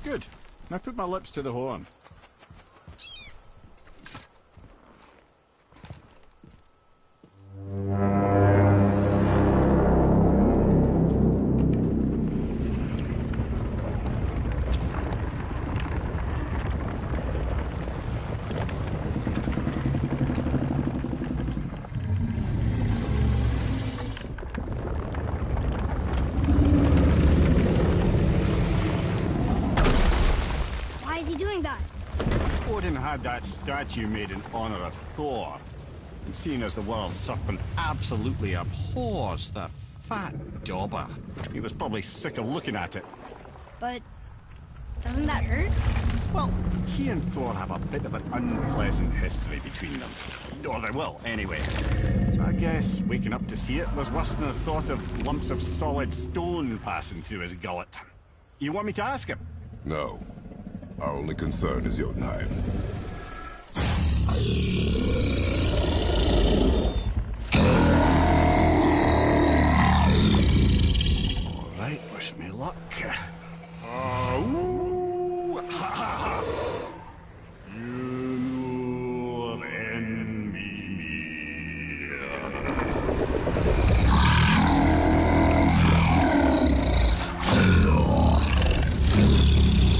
Good. Now put my lips to the horn. Odin had that statue made in honor of Thor. And seeing as the world serpent absolutely abhors the fat dauber, he was probably sick of looking at it. But doesn't that hurt? Well, he and Thor have a bit of an unpleasant history between them. Or they will, anyway. So I guess waking up to see it was worse than the thought of lumps of solid stone passing through his gullet. You want me to ask him? No. Our only concern is Jotunheim. All right, wish me luck. Ooh, ha, ha, ha. You envy me.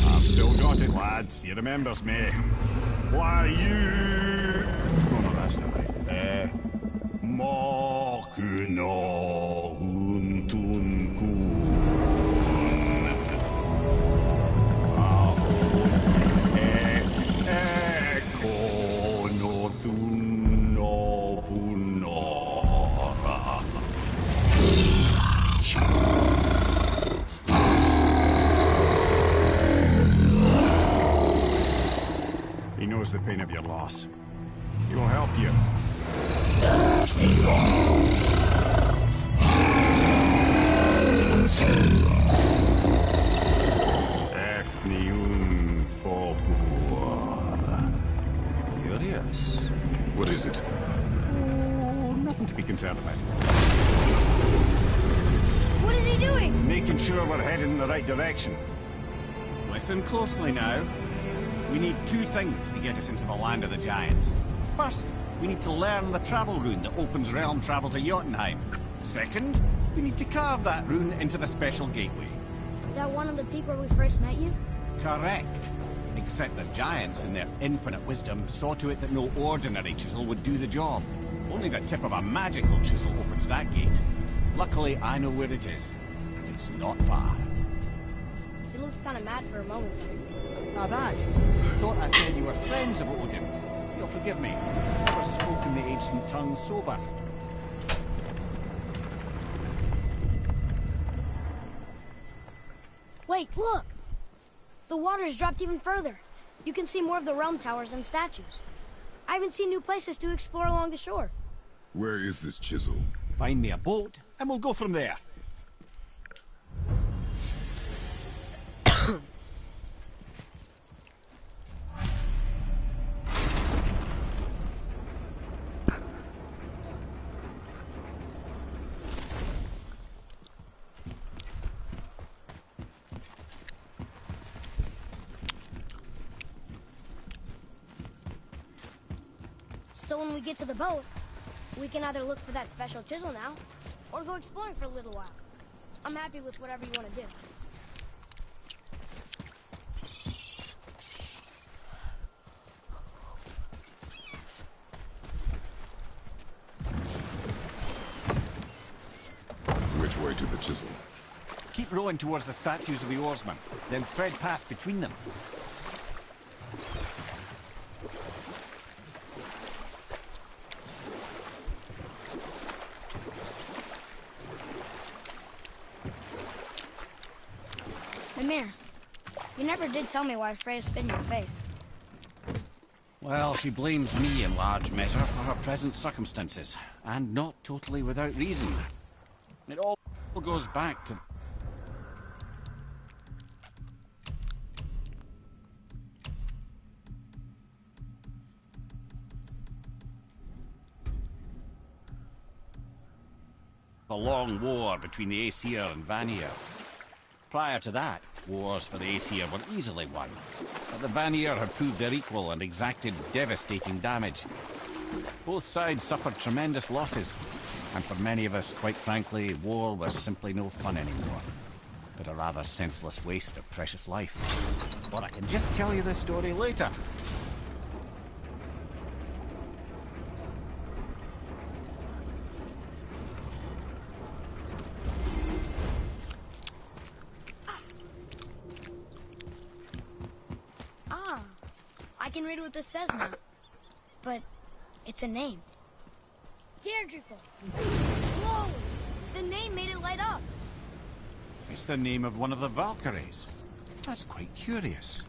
I've still got it, lads. He remembers me. Why, you... Oh, no, that's not right. Makuna huntun kun. He knows the pain of your loss. He will help you. Efniun Fobur. Curious. What is it? Oh, nothing to be concerned about. What is he doing? Making sure we're heading in the right direction. Listen closely now. We need two things to get us into the land of the giants. First, we need to learn the travel rune that opens realm travel to Jotunheim. Second, we need to carve that rune into the special gateway. That one on the peak where we first met you? Correct. Except the giants, in their infinite wisdom, saw to it that no ordinary chisel would do the job. Only the tip of a magical chisel opens that gate. Luckily, I know where it is, and it's not far. You looked kind of mad for a moment there. Now that, you thought I said you were friends of Odin. You'll forgive me. I've never spoken the ancient tongue sober. Wait, look! The water's dropped even further. You can see more of the realm towers and statues. I haven't seen new places to explore along the shore. Where is this chisel? Find me a boat, and we'll go from there. So when we get to the boat, we can either look for that special chisel now, or go exploring for a little while. I'm happy with whatever you want to do. Which way to the chisel? Keep rowing towards the statues of the oarsmen, then thread past between them. Mimir, you never did tell me why Freya spit in your face. Well, she blames me in large measure for her present circumstances, and not totally without reason. It all goes back to... the long war between the Aesir and Vanir. Prior to that, wars for the Aesir were easily won, but the Vanir had proved their equal and exacted devastating damage. Both sides suffered tremendous losses, and for many of us, quite frankly, war was simply no fun anymore, but a rather senseless waste of precious life. But I can just tell you this story later. I can read what this says now. But it's a name. Deirdreful. Whoa! The name made it light up. It's the name of one of the Valkyries. That's quite curious.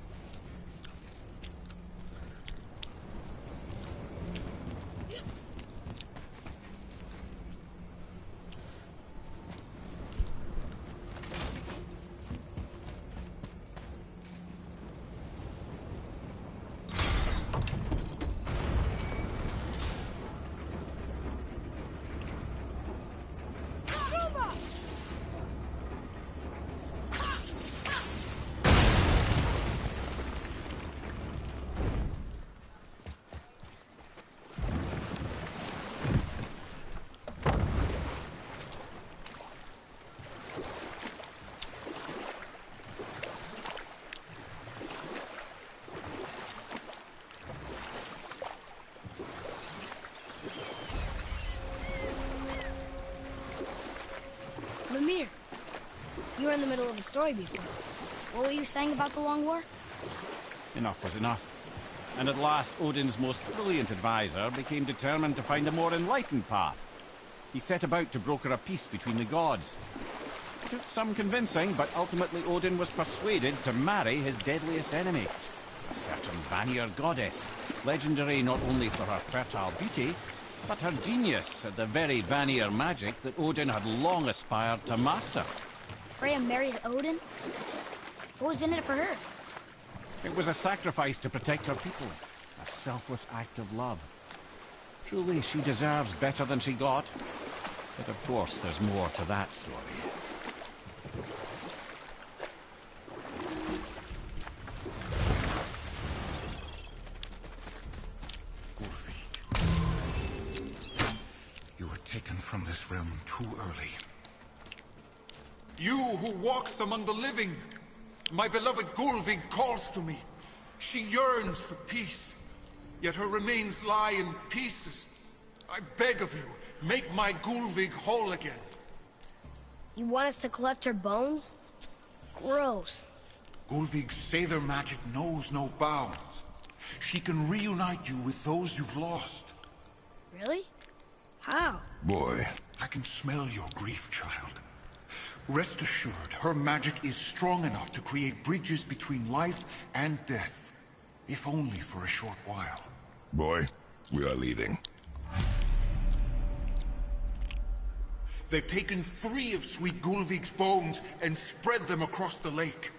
Mimir, you were in the middle of a story before. What were you saying about the Long War? Enough was enough. And at last, Odin's most brilliant advisor became determined to find a more enlightened path. He set about to broker a peace between the gods. It took some convincing, but ultimately Odin was persuaded to marry his deadliest enemy, a certain Vanir goddess, legendary not only for her fertile beauty, but her genius at the very Vanir magic that Odin had long aspired to master. Freya married Odin? What was in it for her? It was a sacrifice to protect her people, a selfless act of love. Truly, she deserves better than she got. But of course, there's more to that story. You were taken from this realm too early. You who walks among the living! My beloved Gulvig calls to me. She yearns for peace, yet her remains lie in pieces. I beg of you, make my Gulvig whole again. You want us to collect her bones? Gross. Gulvig's Seidr magic knows no bounds. She can reunite you with those you've lost. Really? How? Boy. I can smell your grief, child. Rest assured, her magic is strong enough to create bridges between life and death. If only for a short while. Boy, we are leaving. They've taken 3 of Sweet Gulvig's bones and spread them across the lake.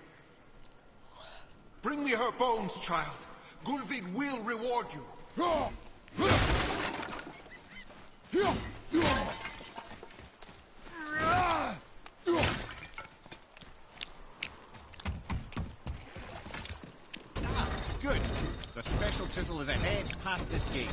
Bring me her bones, child. Gulvig will reward you. Good. The special chisel is ahead past this gate.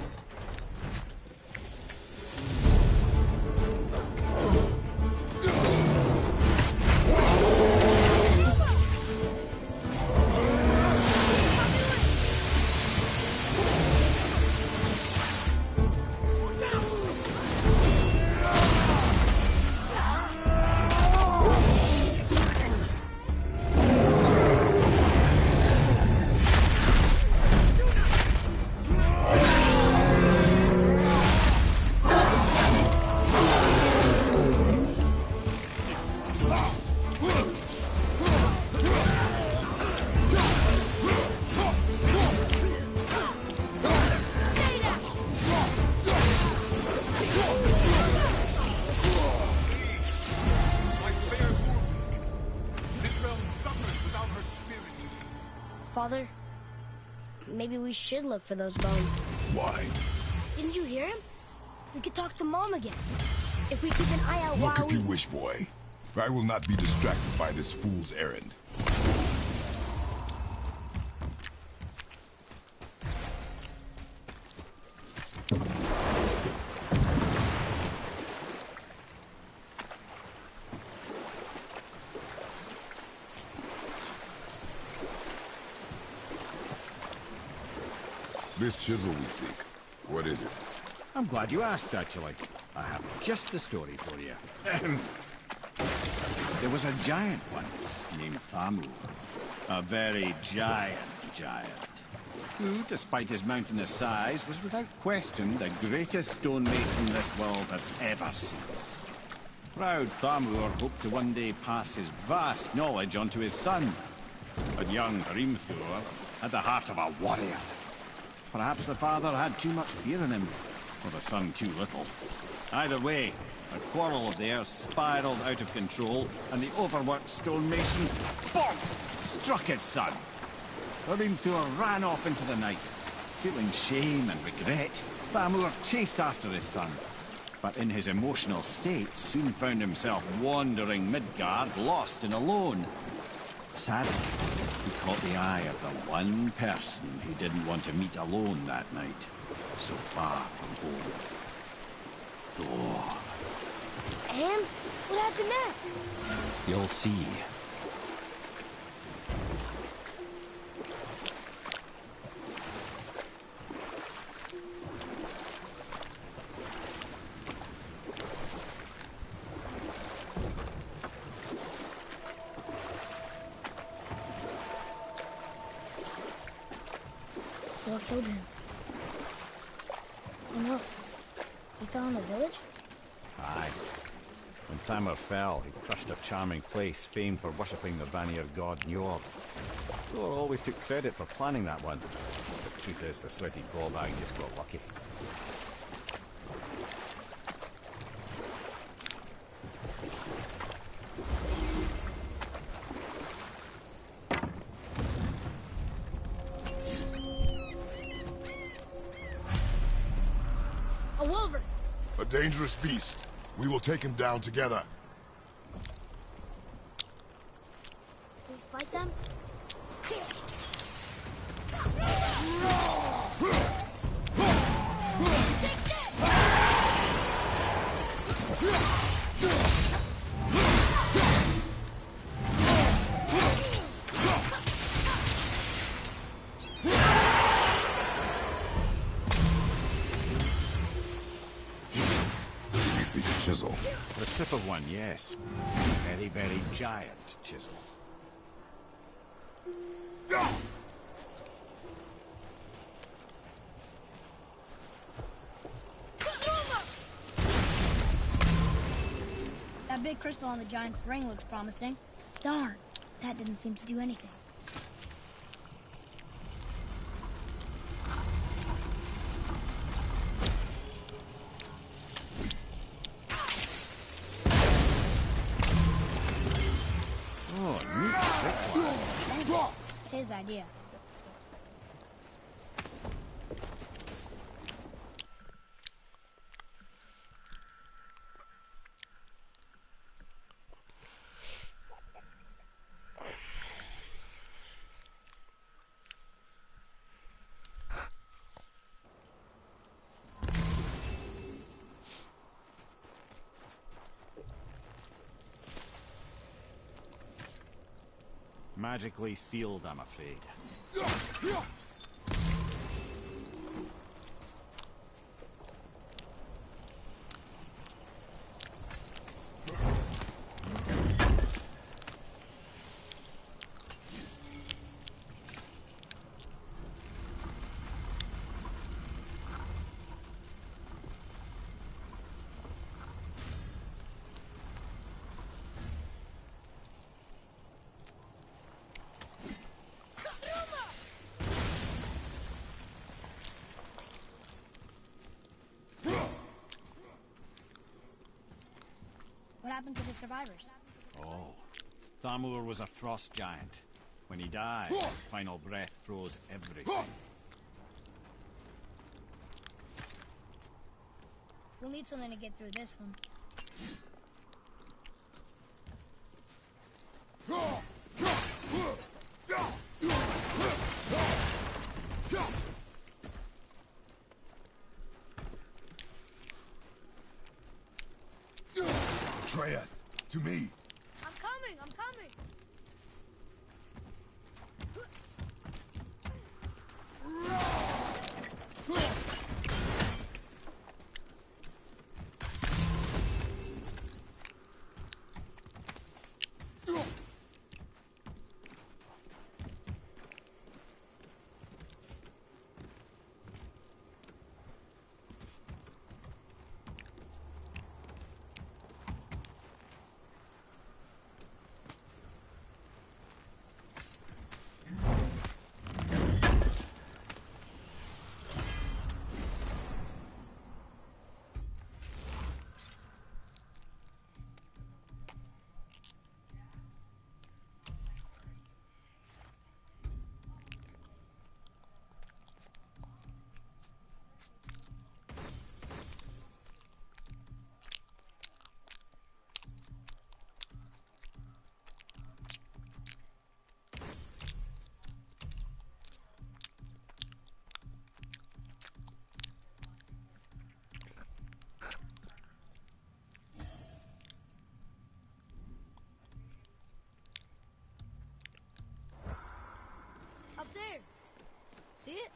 Father, maybe we should look for those bones. Why? Didn't you hear him? We could talk to Mom again. If we keep an eye out Look while if you wish, boy. I will not be distracted by this fool's errand. This chisel we seek, what is it? I'm glad you asked, actually. I have just the story for you. There was a giant once named Thamur. A very giant, who, despite his mountainous size, was without question the greatest stonemason this world had ever seen. Proud Thamur hoped to one day pass his vast knowledge on to his son. But young Hrimthur had the heart of a warrior. Perhaps the father had too much fear in him, or the son too little. Either way, a quarrel of theirs spiraled out of control, and the overworked stonemason, bonk, struck his son. Hrimthur ran off into the night. Feeling shame and regret, Thamur chased after his son, but in his emotional state soon found himself wandering Midgard, lost and alone. Sadly, he caught the eye of the one person he didn't want to meet alone that night, so far from home. Thor. And what happened next? You'll see. Thor killed him. Oh no. He fell in the village? Aye. When Thamur fell, he crushed a charming place famed for worshipping the Vanir god Njord. Thor always took credit for planning that one. But the truth is, the sweaty ballbag just got lucky. A wolverine! A dangerous beast. We will take him down together. Can we fight them? Chisel. The tip of one, yes. Very, very giant chisel. That big crystal on the giant's ring looks promising. Darn, that didn't seem to do anything. Oh, neat tripwire. His idea. Magically sealed, I'm afraid. What happened to the survivors? Oh. Thamur was a frost giant. When he died, his final breath froze everything. We'll need something to get through this one. Atreus, to me. I'm coming! I'm coming! Up there! See it?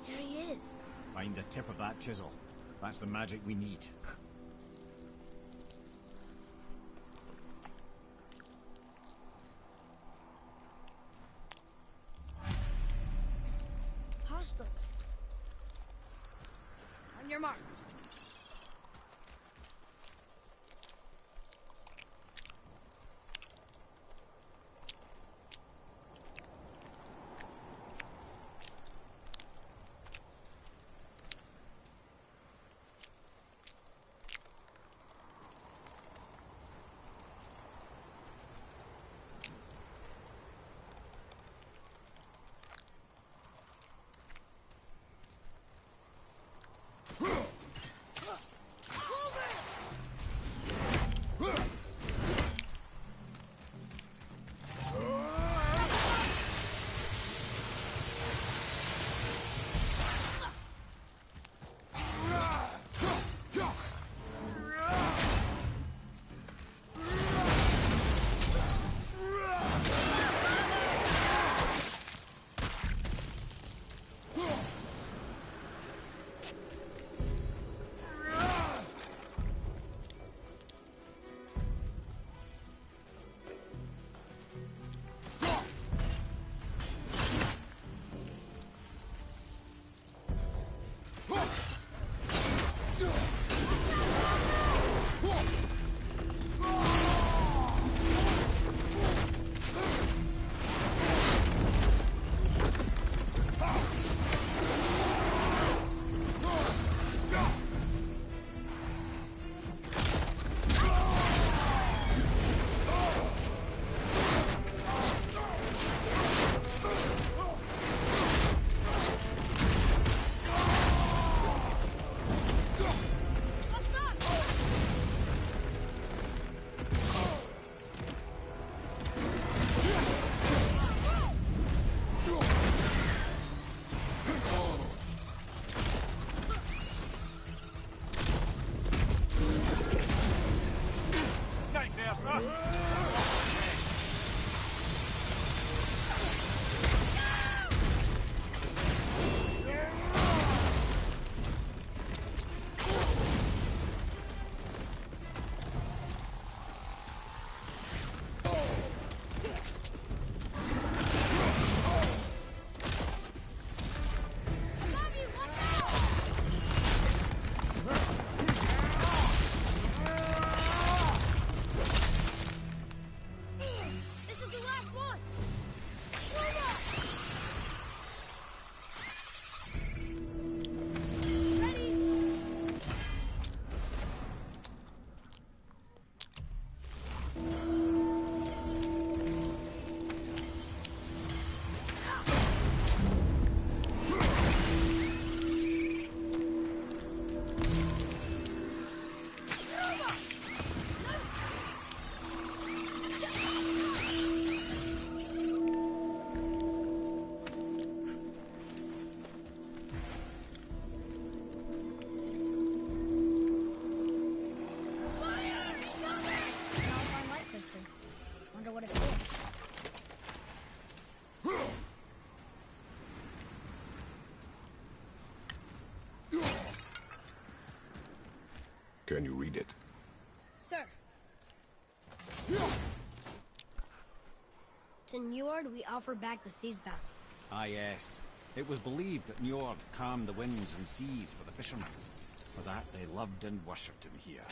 There he is. Find the tip of that chisel. That's the magic we need. Hostiles. On your mark. on! Roma! Ready? Wonder what it's for. Can you read it? Sir. To Njord, we offer back the sea's bounty. Ah, yes. It was believed that Njord calmed the winds and seas for the fishermen. For that, they loved and worshipped him here.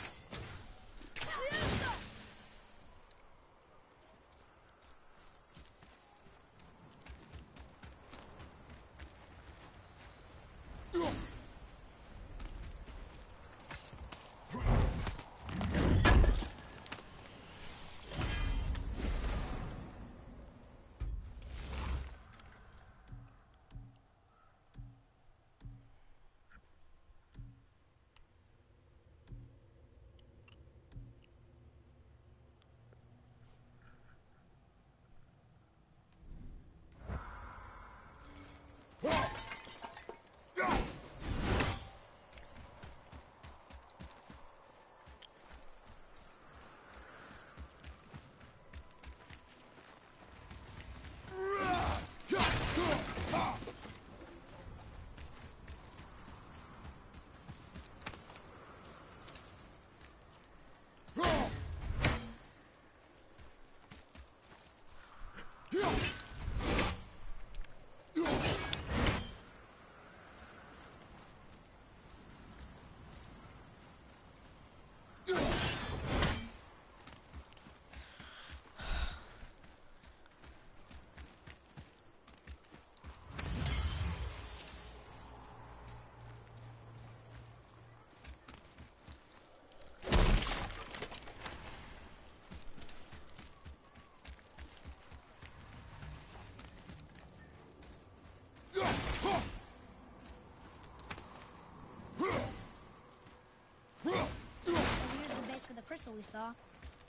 crystal we saw,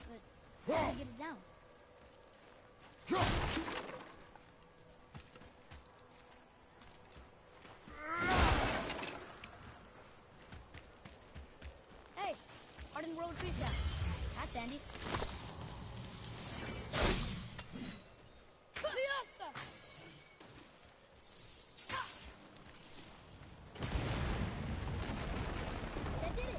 but how do we get it down? Hey, Arden World Tree Staff. That's handy. That did it.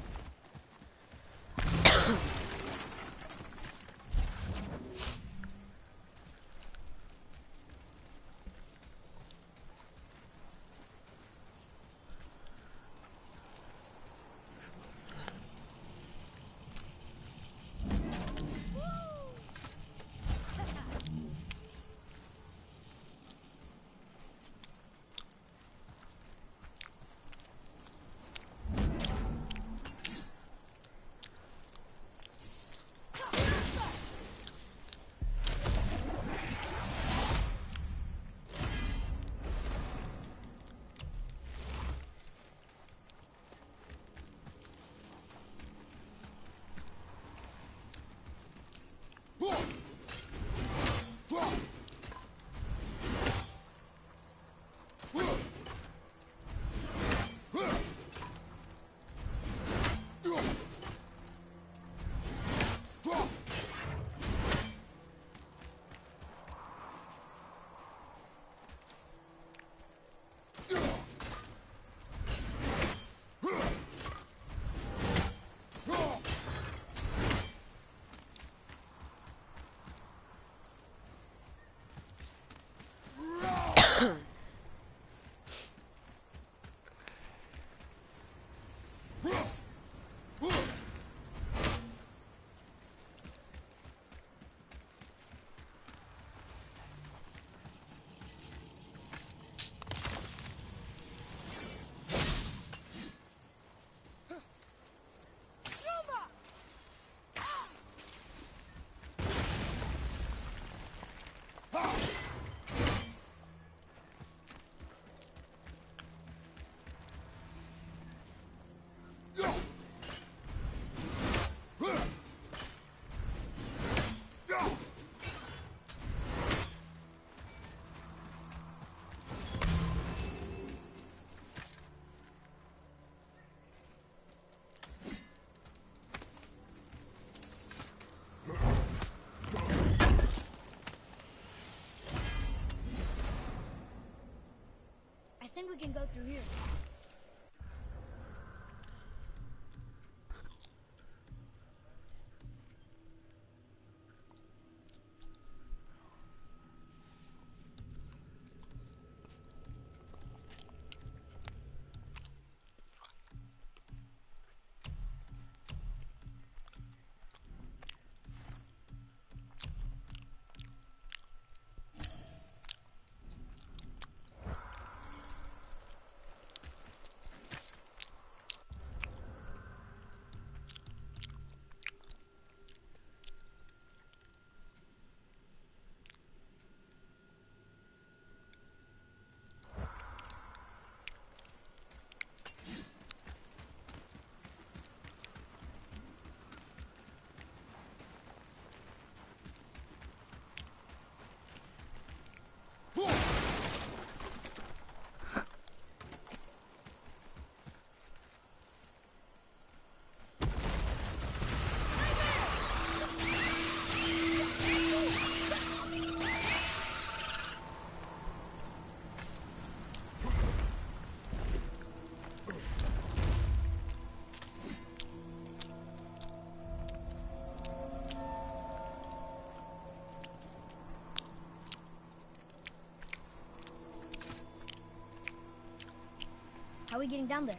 can go through here. How are we getting down there?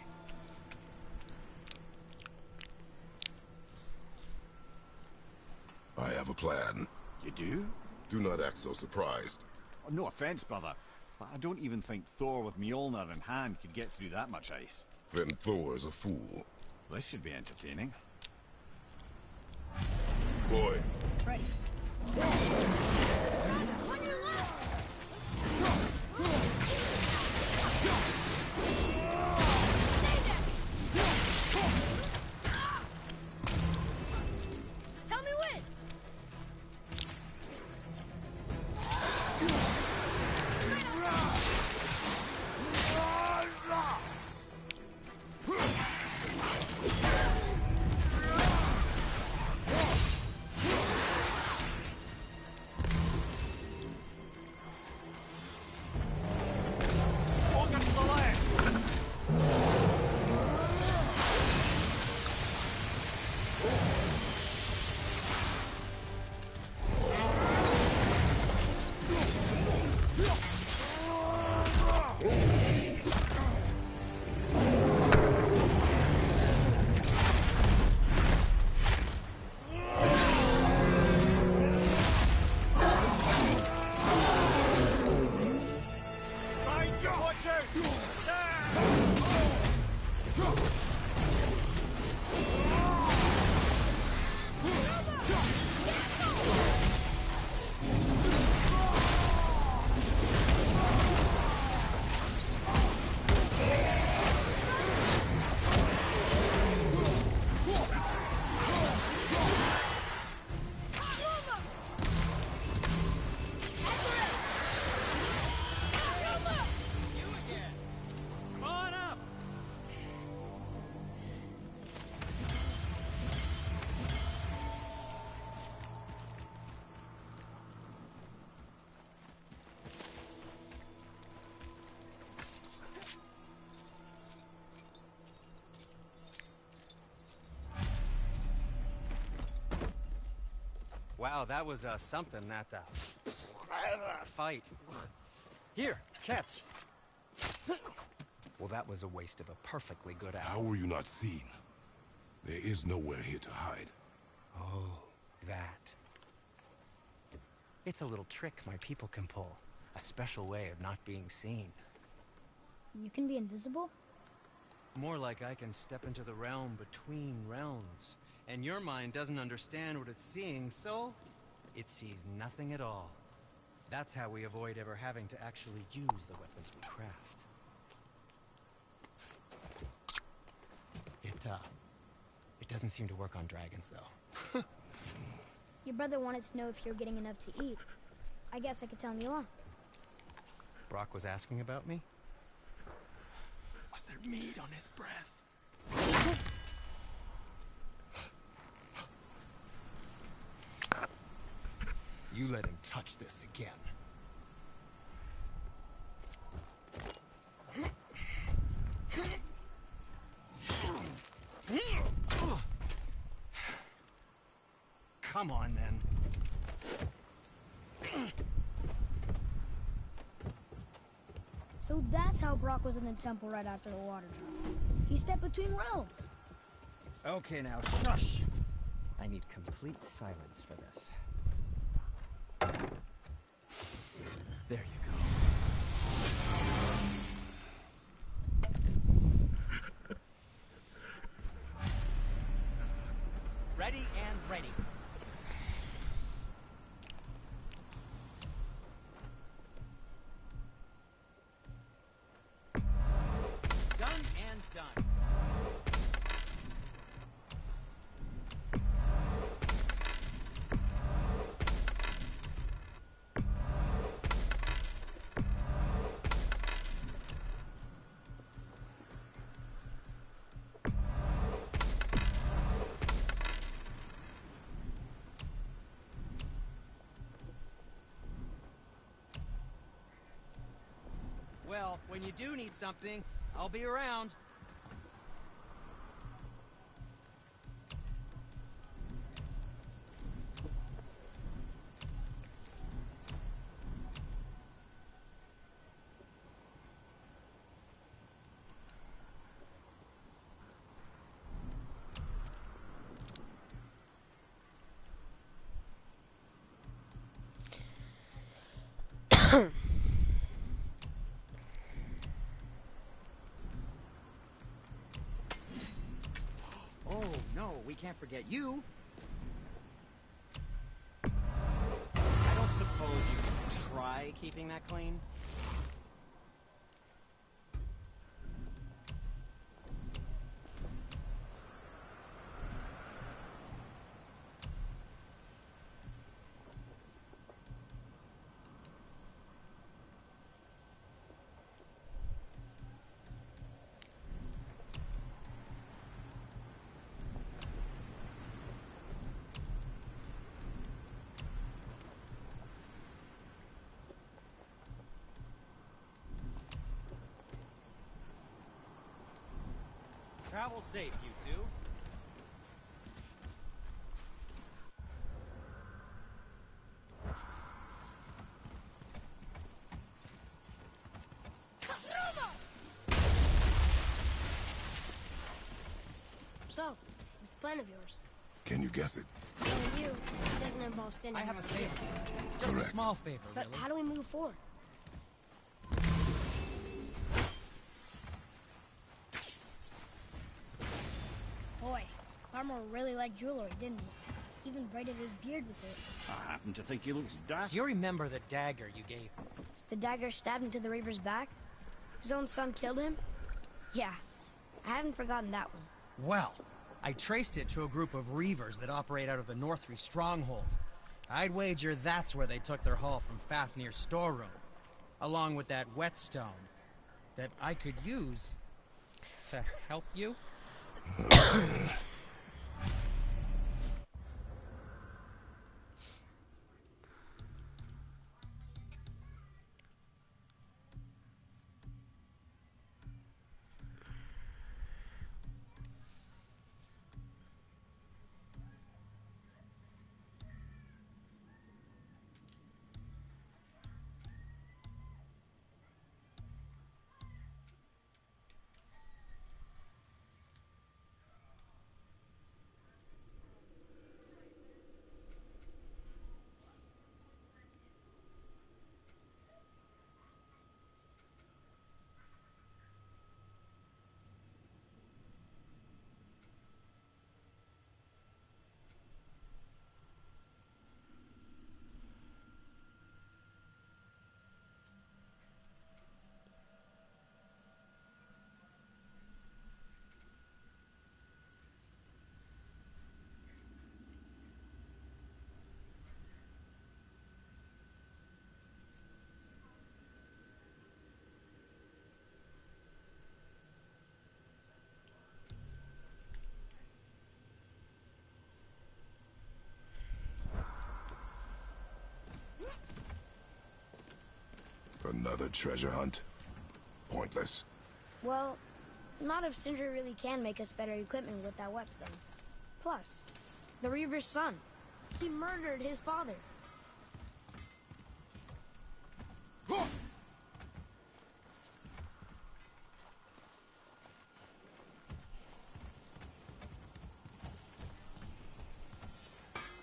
I have a plan. You do? Do not act so surprised. Oh, no offense, brother, but I don't even think Thor with Mjolnir in hand could get through that much ice. Then Thor is a fool. This should be entertaining. Boy. Right. Tell me when! Wow, that was something, that fight. Here, catch. Well, that was a waste of a perfectly good apple. How were you not seen? There is nowhere here to hide. Oh, that. It's a little trick my people can pull. A special way of not being seen. You can be invisible? More like I can step into the realm between realms. And your mind doesn't understand what it's seeing, so it sees nothing at all. That's how we avoid ever having to actually use the weapons we craft. It doesn't seem to work on dragons, though. Your brother wanted to know if you're getting enough to eat. I guess I could tell him you are. Brock was asking about me? Was there meat on his breath? You let him touch this again. Come on, then. So that's how Brock was in the temple right after the water drop. He stepped between realms. Okay, now, shush! I need complete silence for this. There you go. Ready and ready. Done and done. Well, when you do need something, I'll be around. Oh, no, we can't forget you. I don't suppose you could try keeping that clean? Travel safe, you two. So, this plan of yours. Can you guess it? Knowing you, it doesn't involve standing I have a around favor. here. Just Correct. a small favor, But really. how do we move forward? Boy, Armor really liked jewelry, didn't he? Even braided his beard with it. I happen to think he looks daft. Do you remember the dagger you gave me? The dagger stabbed into the Reaver's back? His own son killed him? Yeah, I haven't forgotten that one. Well, I traced it to a group of Reavers that operate out of the Northree stronghold. I'd wager that's where they took their haul from Fafnir's storeroom, along with that whetstone that I could use to help you. Another treasure hunt? Pointless. Well, not if Sindri really can make us better equipment with that whetstone. Plus, the Reaver's son. he murdered his father.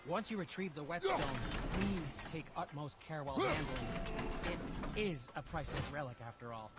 Once you retrieve the whetstone, please take utmost care while handling it. It is a priceless relic, after all.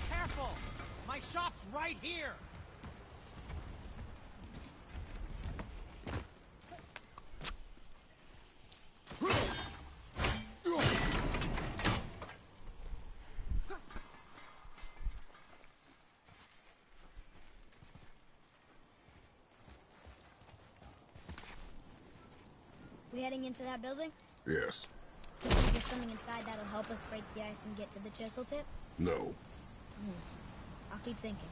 Careful! My shop's right here! We heading into that building? Yes. Think there's something inside that'll help us break the ice and get to the chisel tip? No. I'll keep thinking.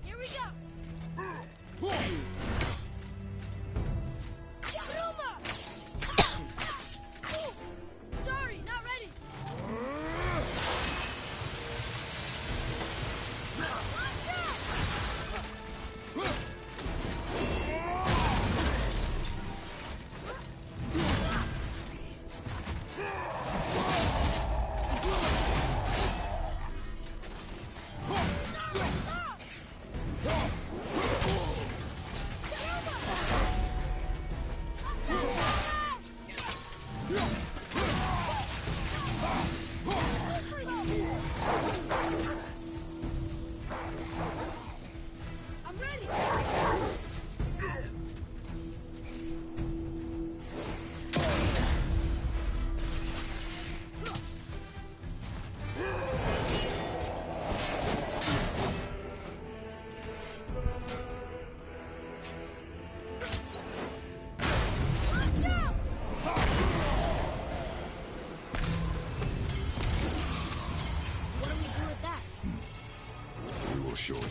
Here we go! Sorry, not ready! I'm ready! What do we do with that? We will show it.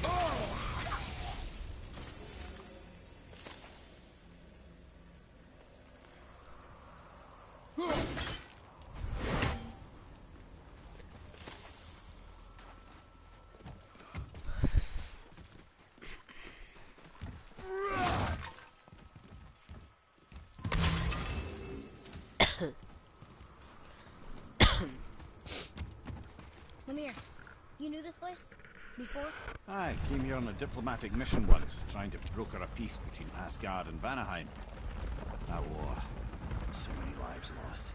Lemire, you knew this place? Before? I came here on a diplomatic mission once, trying to broker a peace between Asgard and Vanaheim. That war. So many lives lost.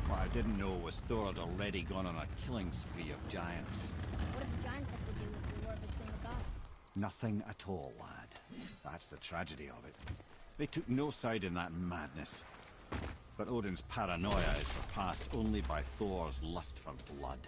What I didn't know was Thor had already gone on a killing spree of giants. What did the giants have to do with the war between the gods? Nothing at all, lad. That's the tragedy of it. They took no side in that madness. But Odin's paranoia is surpassed only by Thor's lust for blood.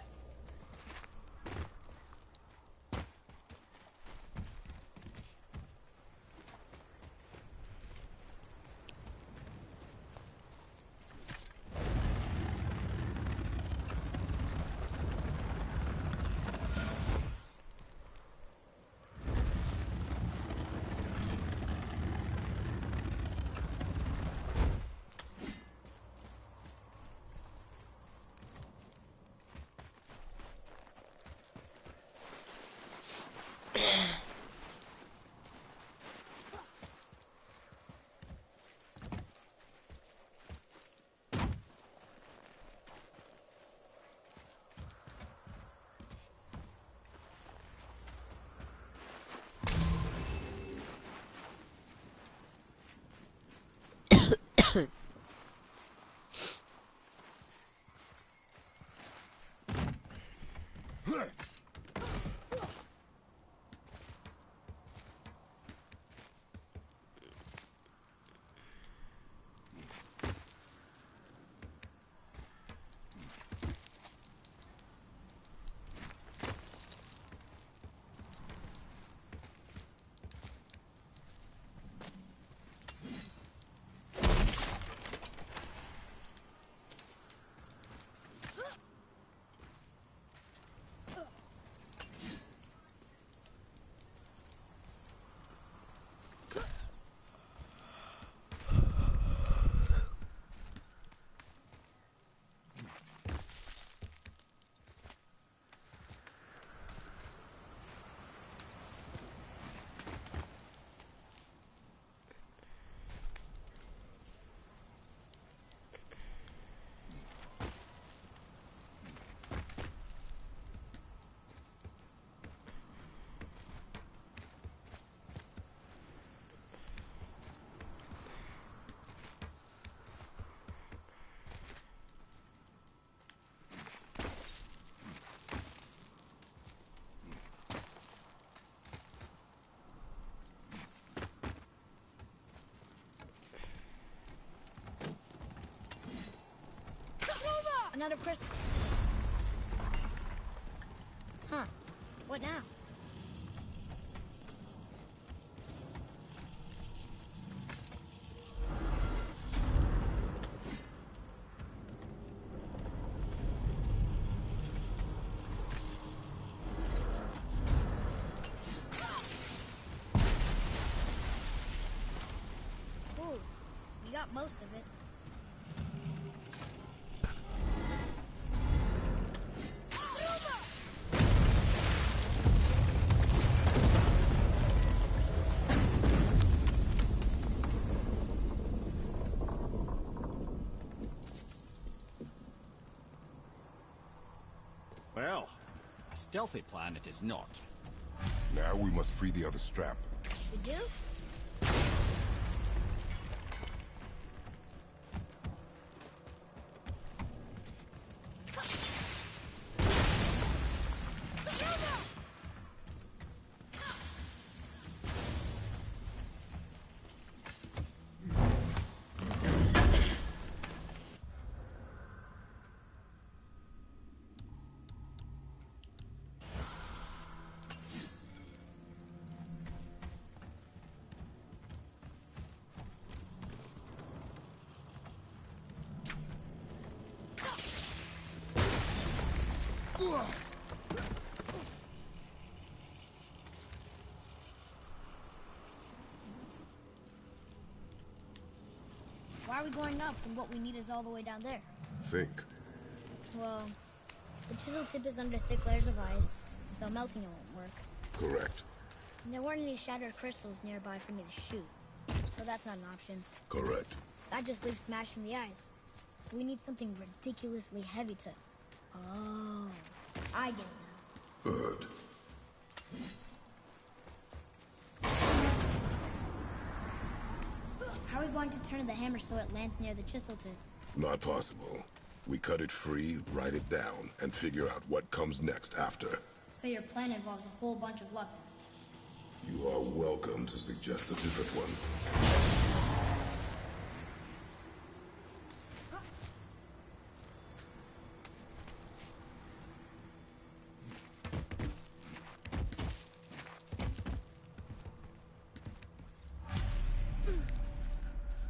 Another crystal. Huh. What now? Ooh, you got most of it. Well, a stealthy plan it is not. Now we must free the other strap. We do? Why are we going up when what we need is all the way down there? Think. Well, the chisel tip is under thick layers of ice, so melting it won't work. Correct. And there weren't any shattered crystals nearby for me to shoot, so that's not an option. Correct. That just leaves smashing the ice. We need something ridiculously heavy to... Oh, I get it now. Good. How are we going to turn the hammer so it lands near the chisel tip? Not possible. We cut it free, write it down, and figure out what comes next after. So your plan involves a whole bunch of luck. You are welcome to suggest a different one.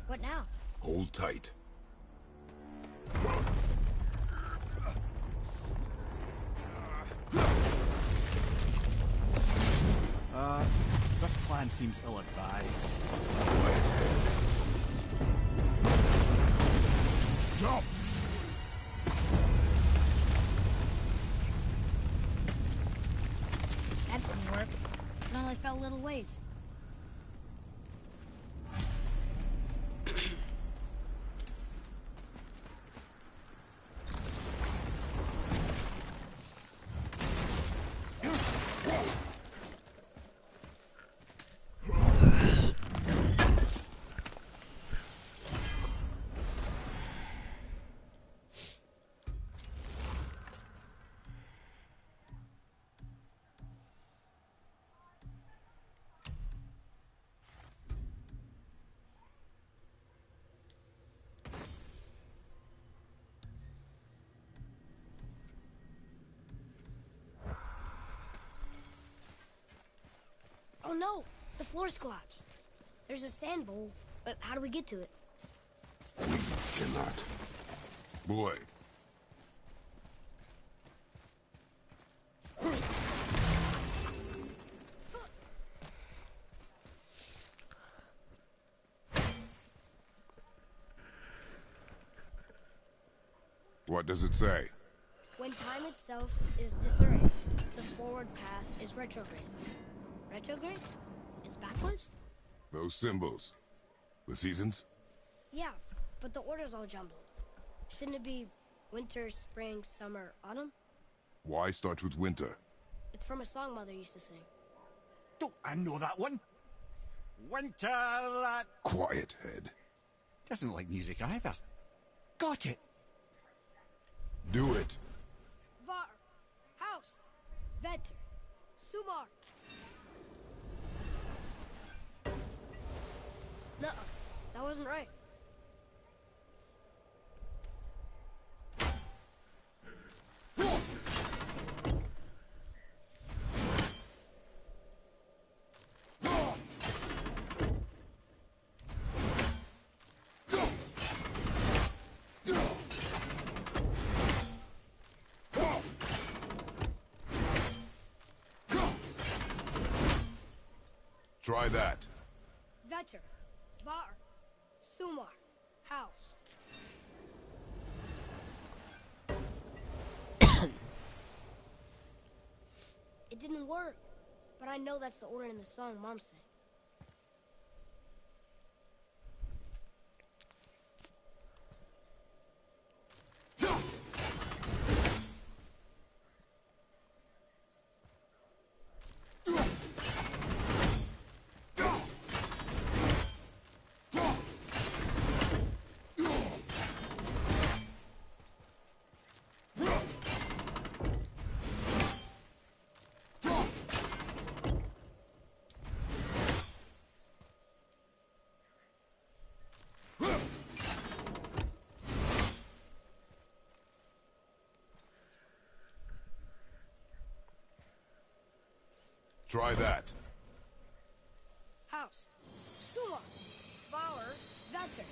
What now? Hold tight. This plan seems ill-advised. Jump! That didn't work. It only fell little ways. no! The floor's collapsed. There's a sand bowl, but how do we get to it? We cannot. Boy. What does it say? When time itself is disarrayed, the forward path is retrograde. Retrograde? It's backwards? Those symbols. The seasons? Yeah, but the order's all jumbled. Shouldn't it be winter, spring, summer, autumn? Why start with winter? It's from a song Mother used to sing. Don't I know that one? Winter that... Quiet, head. Doesn't like music either. Got it. Do it. Var, Haust, Vetter, Sumar. Nuh-uh, that wasn't right. Try that. Vetter, Var, Sumar, Haust. It didn't work, but I know that's the order in the song Mom sang. Try that. Haust, Sumar, Bauer, Vetter.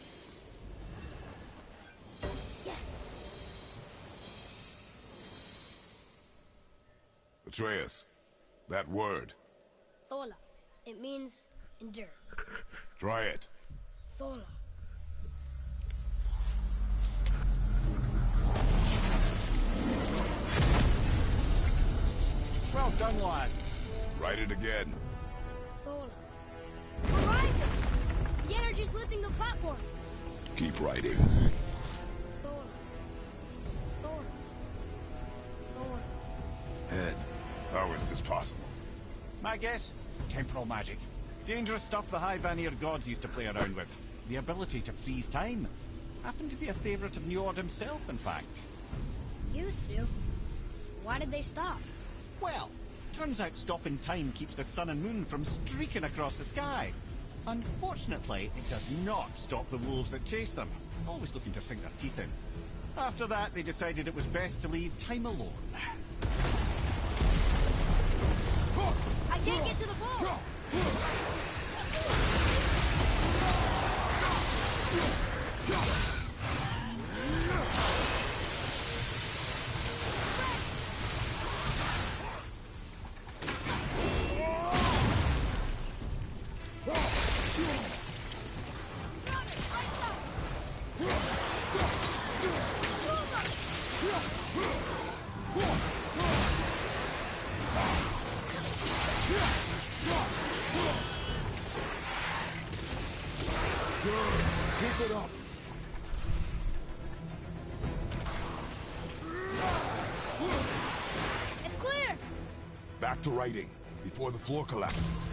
Yes! Atreus, that word. Thola. It means endure. Try it. Thola. Well done, lad. Write it again. Thola. Horizon! The energy's lifting the platform. Keep writing. Thola. Thola. Thola. Head, how is this possible? My guess? Temporal magic. Dangerous stuff the High Vanir gods used to play around with. The ability to freeze time. Happened to be a favorite of Njord himself, in fact. Used to. Why did they stop? Well, turns out stopping time keeps the sun and moon from streaking across the sky. Unfortunately, it does not stop the wolves that chase them, always looking to sink their teeth in. After that, they decided it was best to leave time alone. I can't get to the ball! Keep it up. It's clear! Back to writing, before the floor collapses.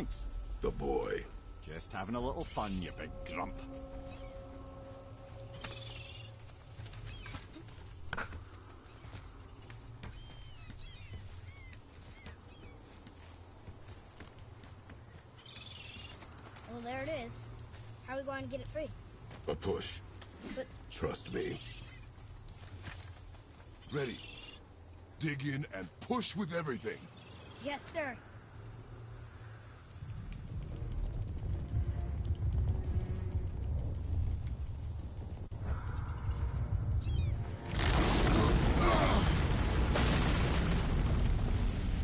Thanks. The boy. Just having a little fun, you big grump. Well, there it is. How are we going to get it free? A push. But Trust me. Ready. Dig in and push with everything. yes, sir.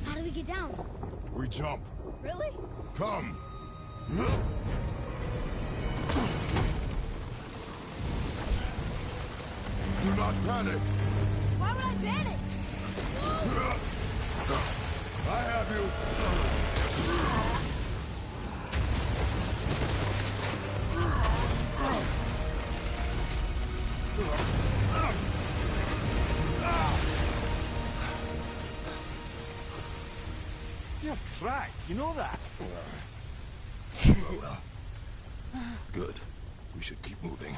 How do we get down? We jump. Really? Come. Do not panic. Why would I panic? I have you. You're cracked, you know that? Oh, well. Good. We should keep moving.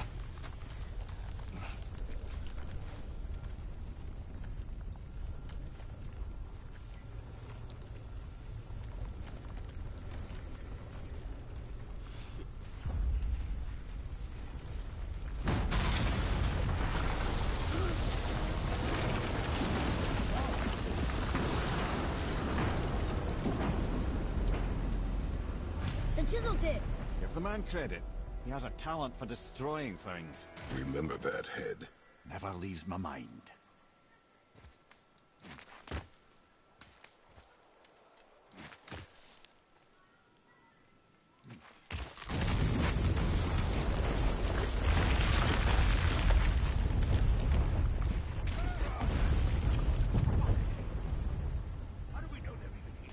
The chisel tip. Give the man credit. He has a talent for destroying things. Remember that head. Never leaves my mind. How do we know they're even here?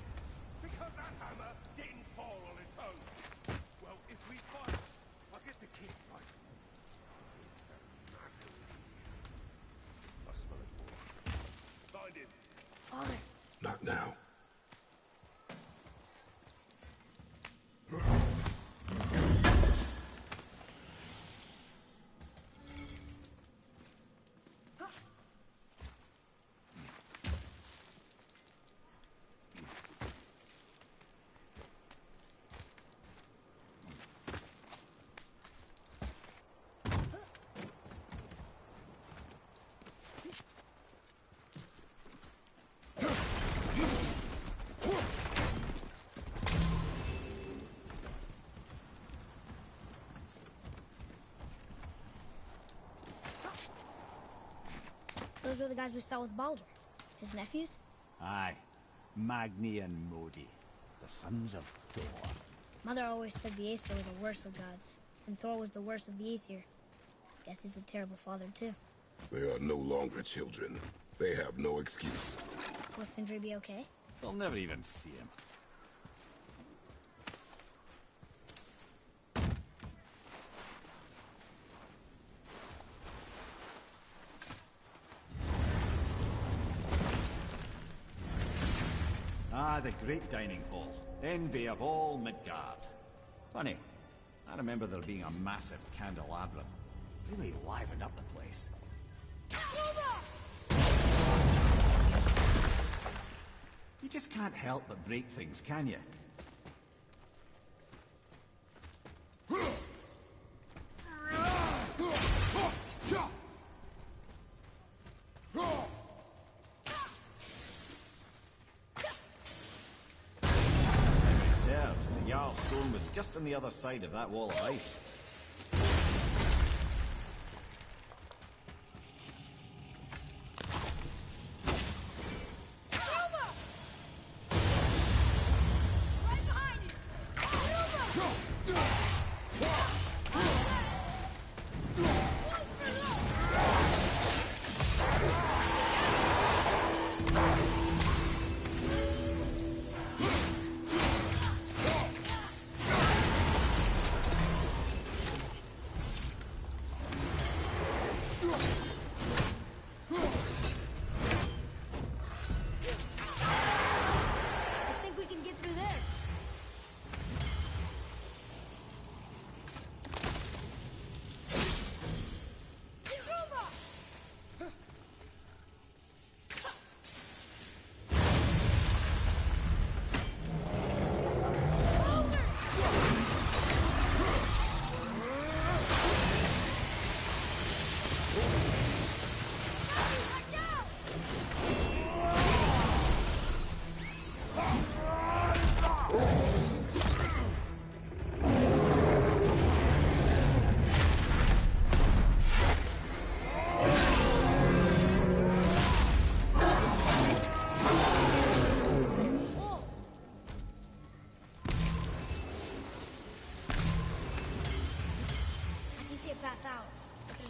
Because that hammer didn't fall on its own. Well, if we fight, I'll get the kid right. I smell it, boy. Find him. Father. Not now. Those were the guys we saw with Baldur. His nephews? Aye. Magni and Modi. The sons of Thor. Mother always said the Aesir were the worst of gods, and Thor was the worst of the Aesir. Guess he's a terrible father, too. They are no longer children. They have no excuse. Will Sindri be okay? They'll never even see him. Ah, the great dining hall. Envy of all Midgard. Funny, I remember there being a massive candelabrum. Really livened up the place. You just can't help but break things, can you? Serves, the Jarl stone was just on the other side of that wall of ice.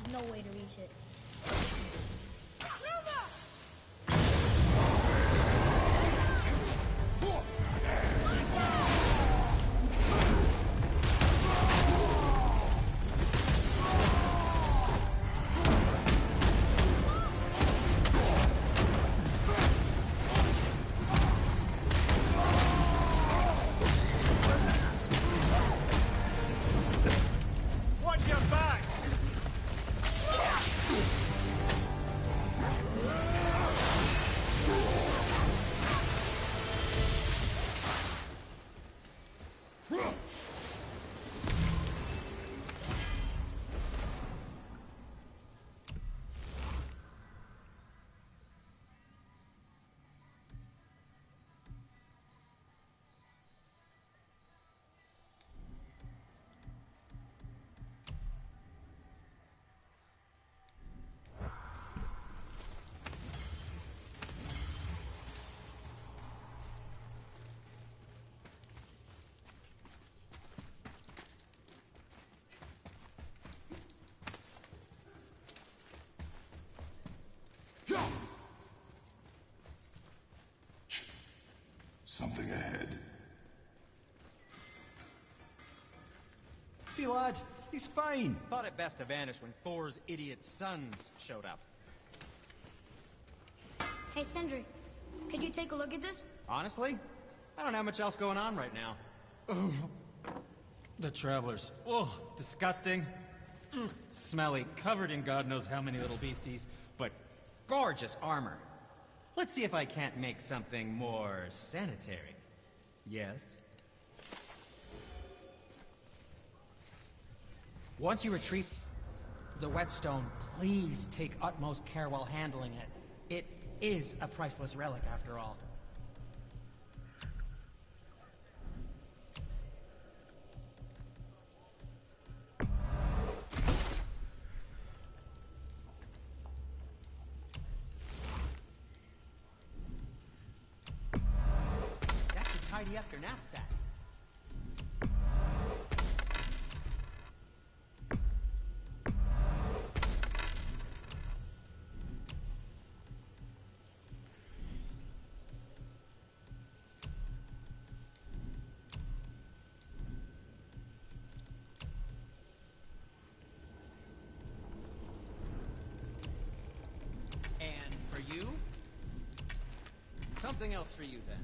There's no way to reach it. Watch your back! Something ahead. See, lad, he's fine. Thought it best to vanish when Thor's idiot sons showed up. Hey, Sindri, could you take a look at this? Honestly, I don't have much else going on right now. The Travelers. Oh, disgusting. Smelly, covered in God knows how many little beasties, but gorgeous armor. Let's see if I can't make something more sanitary. Yes? Once you retrieve the whetstone, please take utmost care while handling it. It is a priceless relic, after all. That should tidy up your knapsack. And for you? Something else for you, then.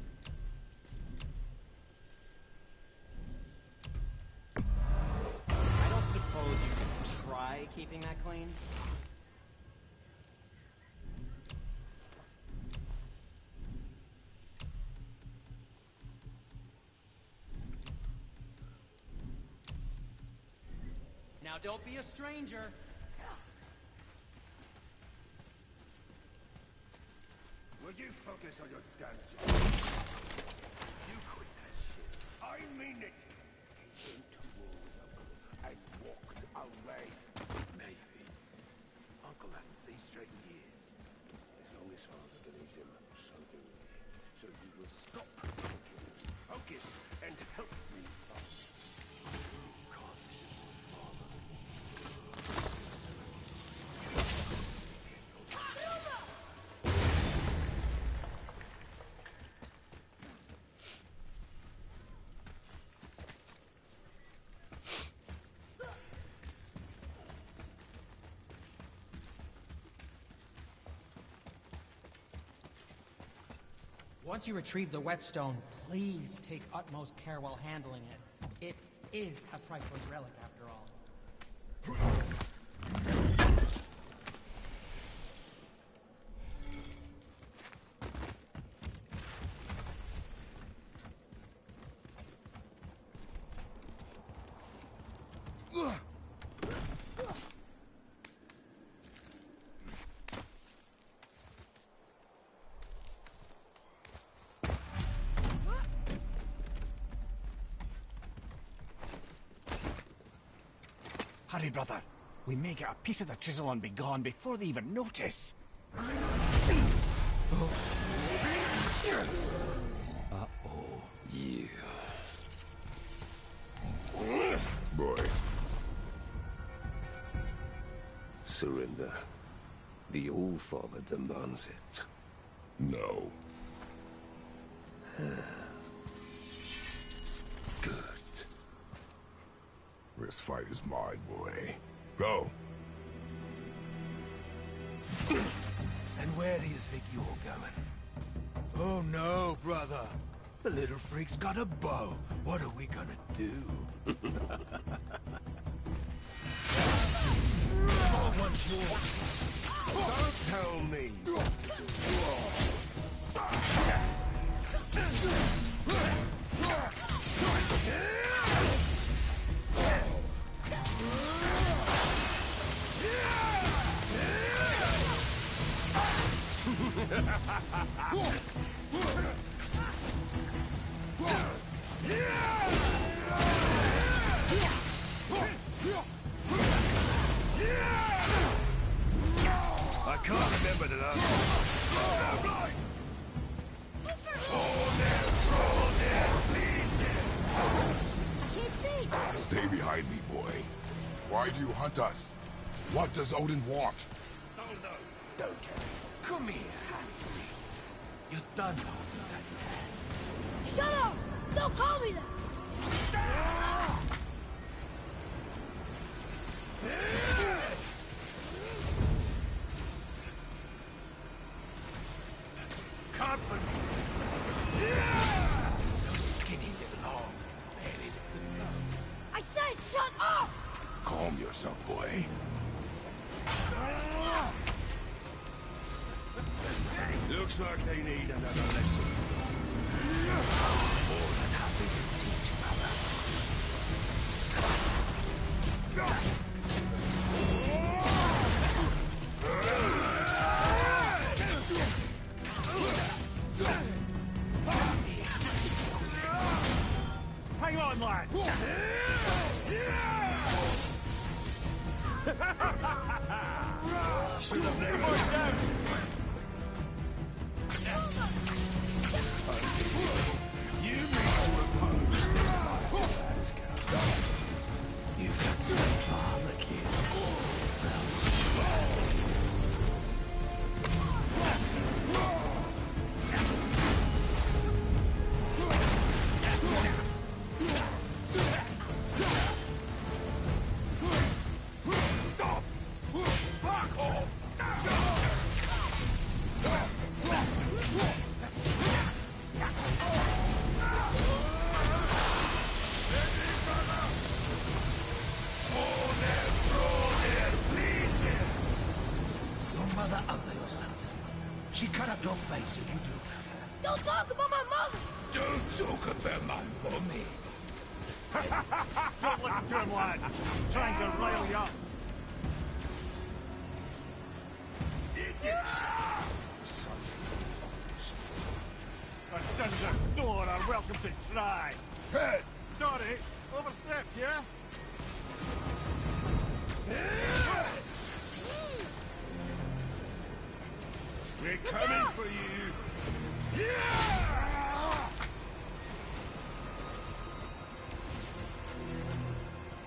I don't suppose you could try keeping that clean? Now don't be a stranger. Will you focus on your damn job? You quit that shit. I mean it. He went towards Uncle and walked away. Maybe. Uncle hasn't seen straight in years. As long as father believes him, so do we. So you will stop thinking, focus, and help me, father. Because this is father. Once you retrieve the whetstone, please take utmost care while handling it. It is a priceless relic, after all. Hurry, brother. We may get a piece of the chisel and be gone before they even notice. Yeah. Boy. Surrender. The All-Father demands it. No. Good. This fight is mine, boy. Go. And where do you think you're going? Oh no, brother. The little freak's got a bow. What are we gonna do? Oh, what's yours? Don't tell me. I can't remember the last time. Stay behind me, boy. Why do you hunt us? What does Odin want? Oh no, don't care. Come here, half-breed. You done holding Daddy's hand. Shut up! Don't call me that! Company! So skinny little arms, barely lift the nose. I said shut up! Calm yourself, boy. Looks like they need another lesson. More than happy to teach, Hang on, lad! Should have never down. You need to oppose the You've got so far, the kid. Fuck off! Your mother ugly or something. She cut up your face and you do. Don't talk about my mother! Don't talk about my mommy. Don't listen to him, lad. Trying to rile you up. The sons of Thor are welcome to try. Head! Sorry, overstepped, yeah? We're coming for you.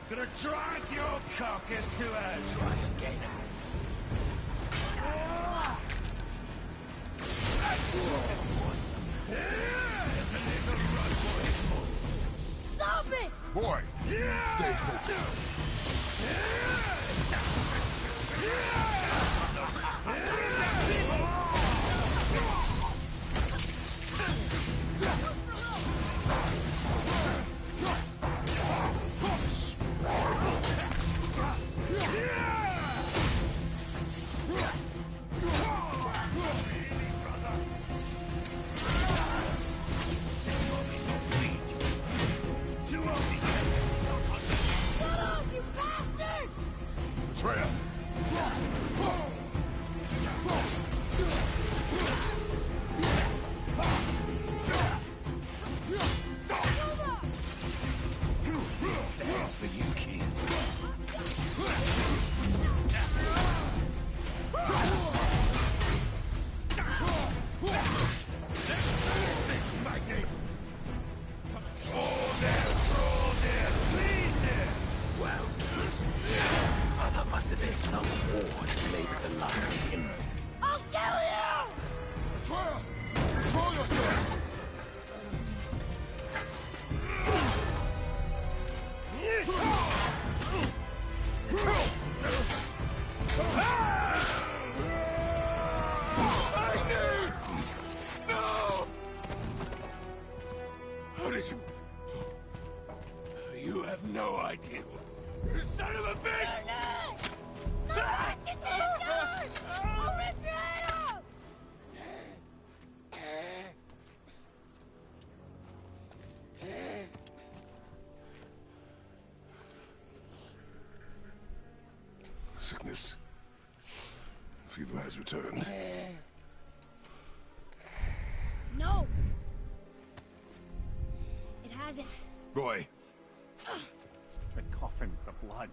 Gonna drag your carcass to us. Try again. Stop it! Boy! Stay focused. Shut up, you bastard! Trev! That's for you, kids. Mother must thinks that there's some war to play with the likes of him. I'll kill you! Atreya! Control yourself! No! How did you... You have no idea. You son of a bitch! No! I'll rip your head off! Sickness. Fever has returned. No! It hasn't. Roy. The coughing, the blood.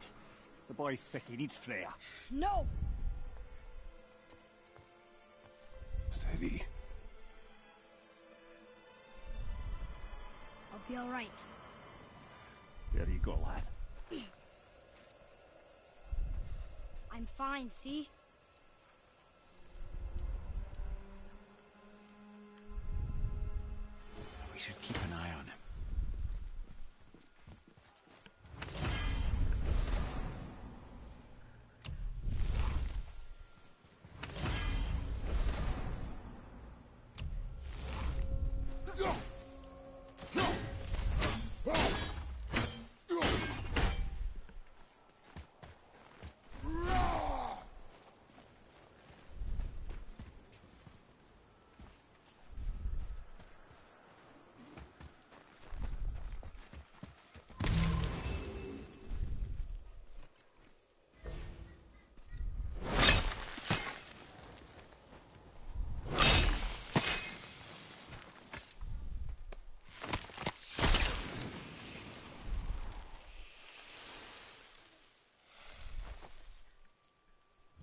The boy's sick, he needs Freya. No! Steady. I'll be alright. There you go, lad. I'm fine, see? We should keep an eye on him.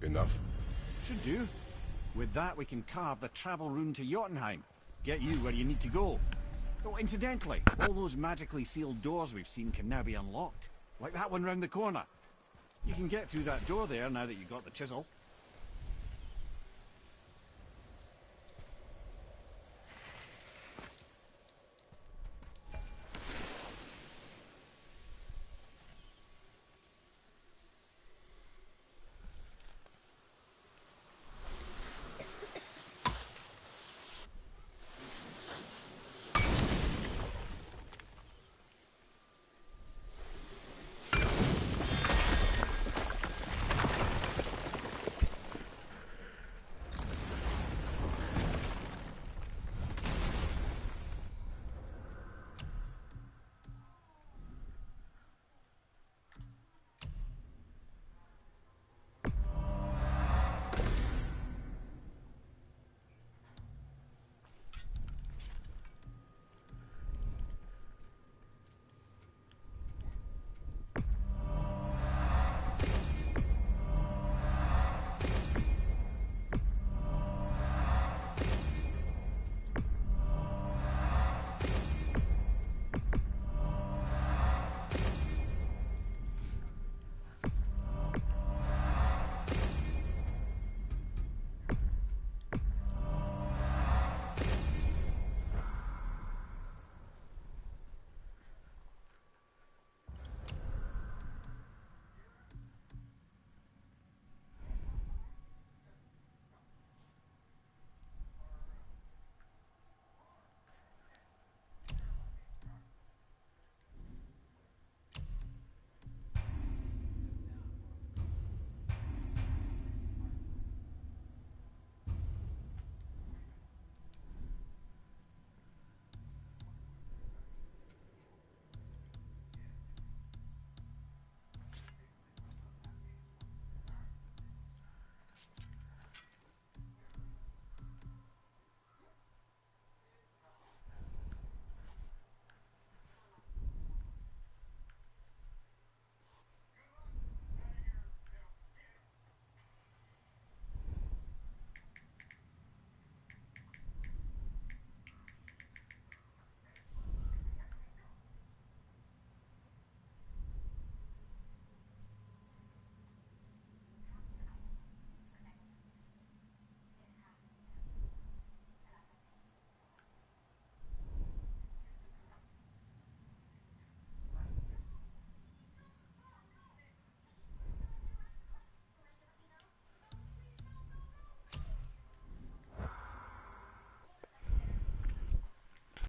Enough? Should do. With that, we can carve the travel rune to Jotunheim. Get you where you need to go. Oh, incidentally, all those magically sealed doors we've seen can now be unlocked. Like that one round the corner. You can get through that door there now that you've got the chisel.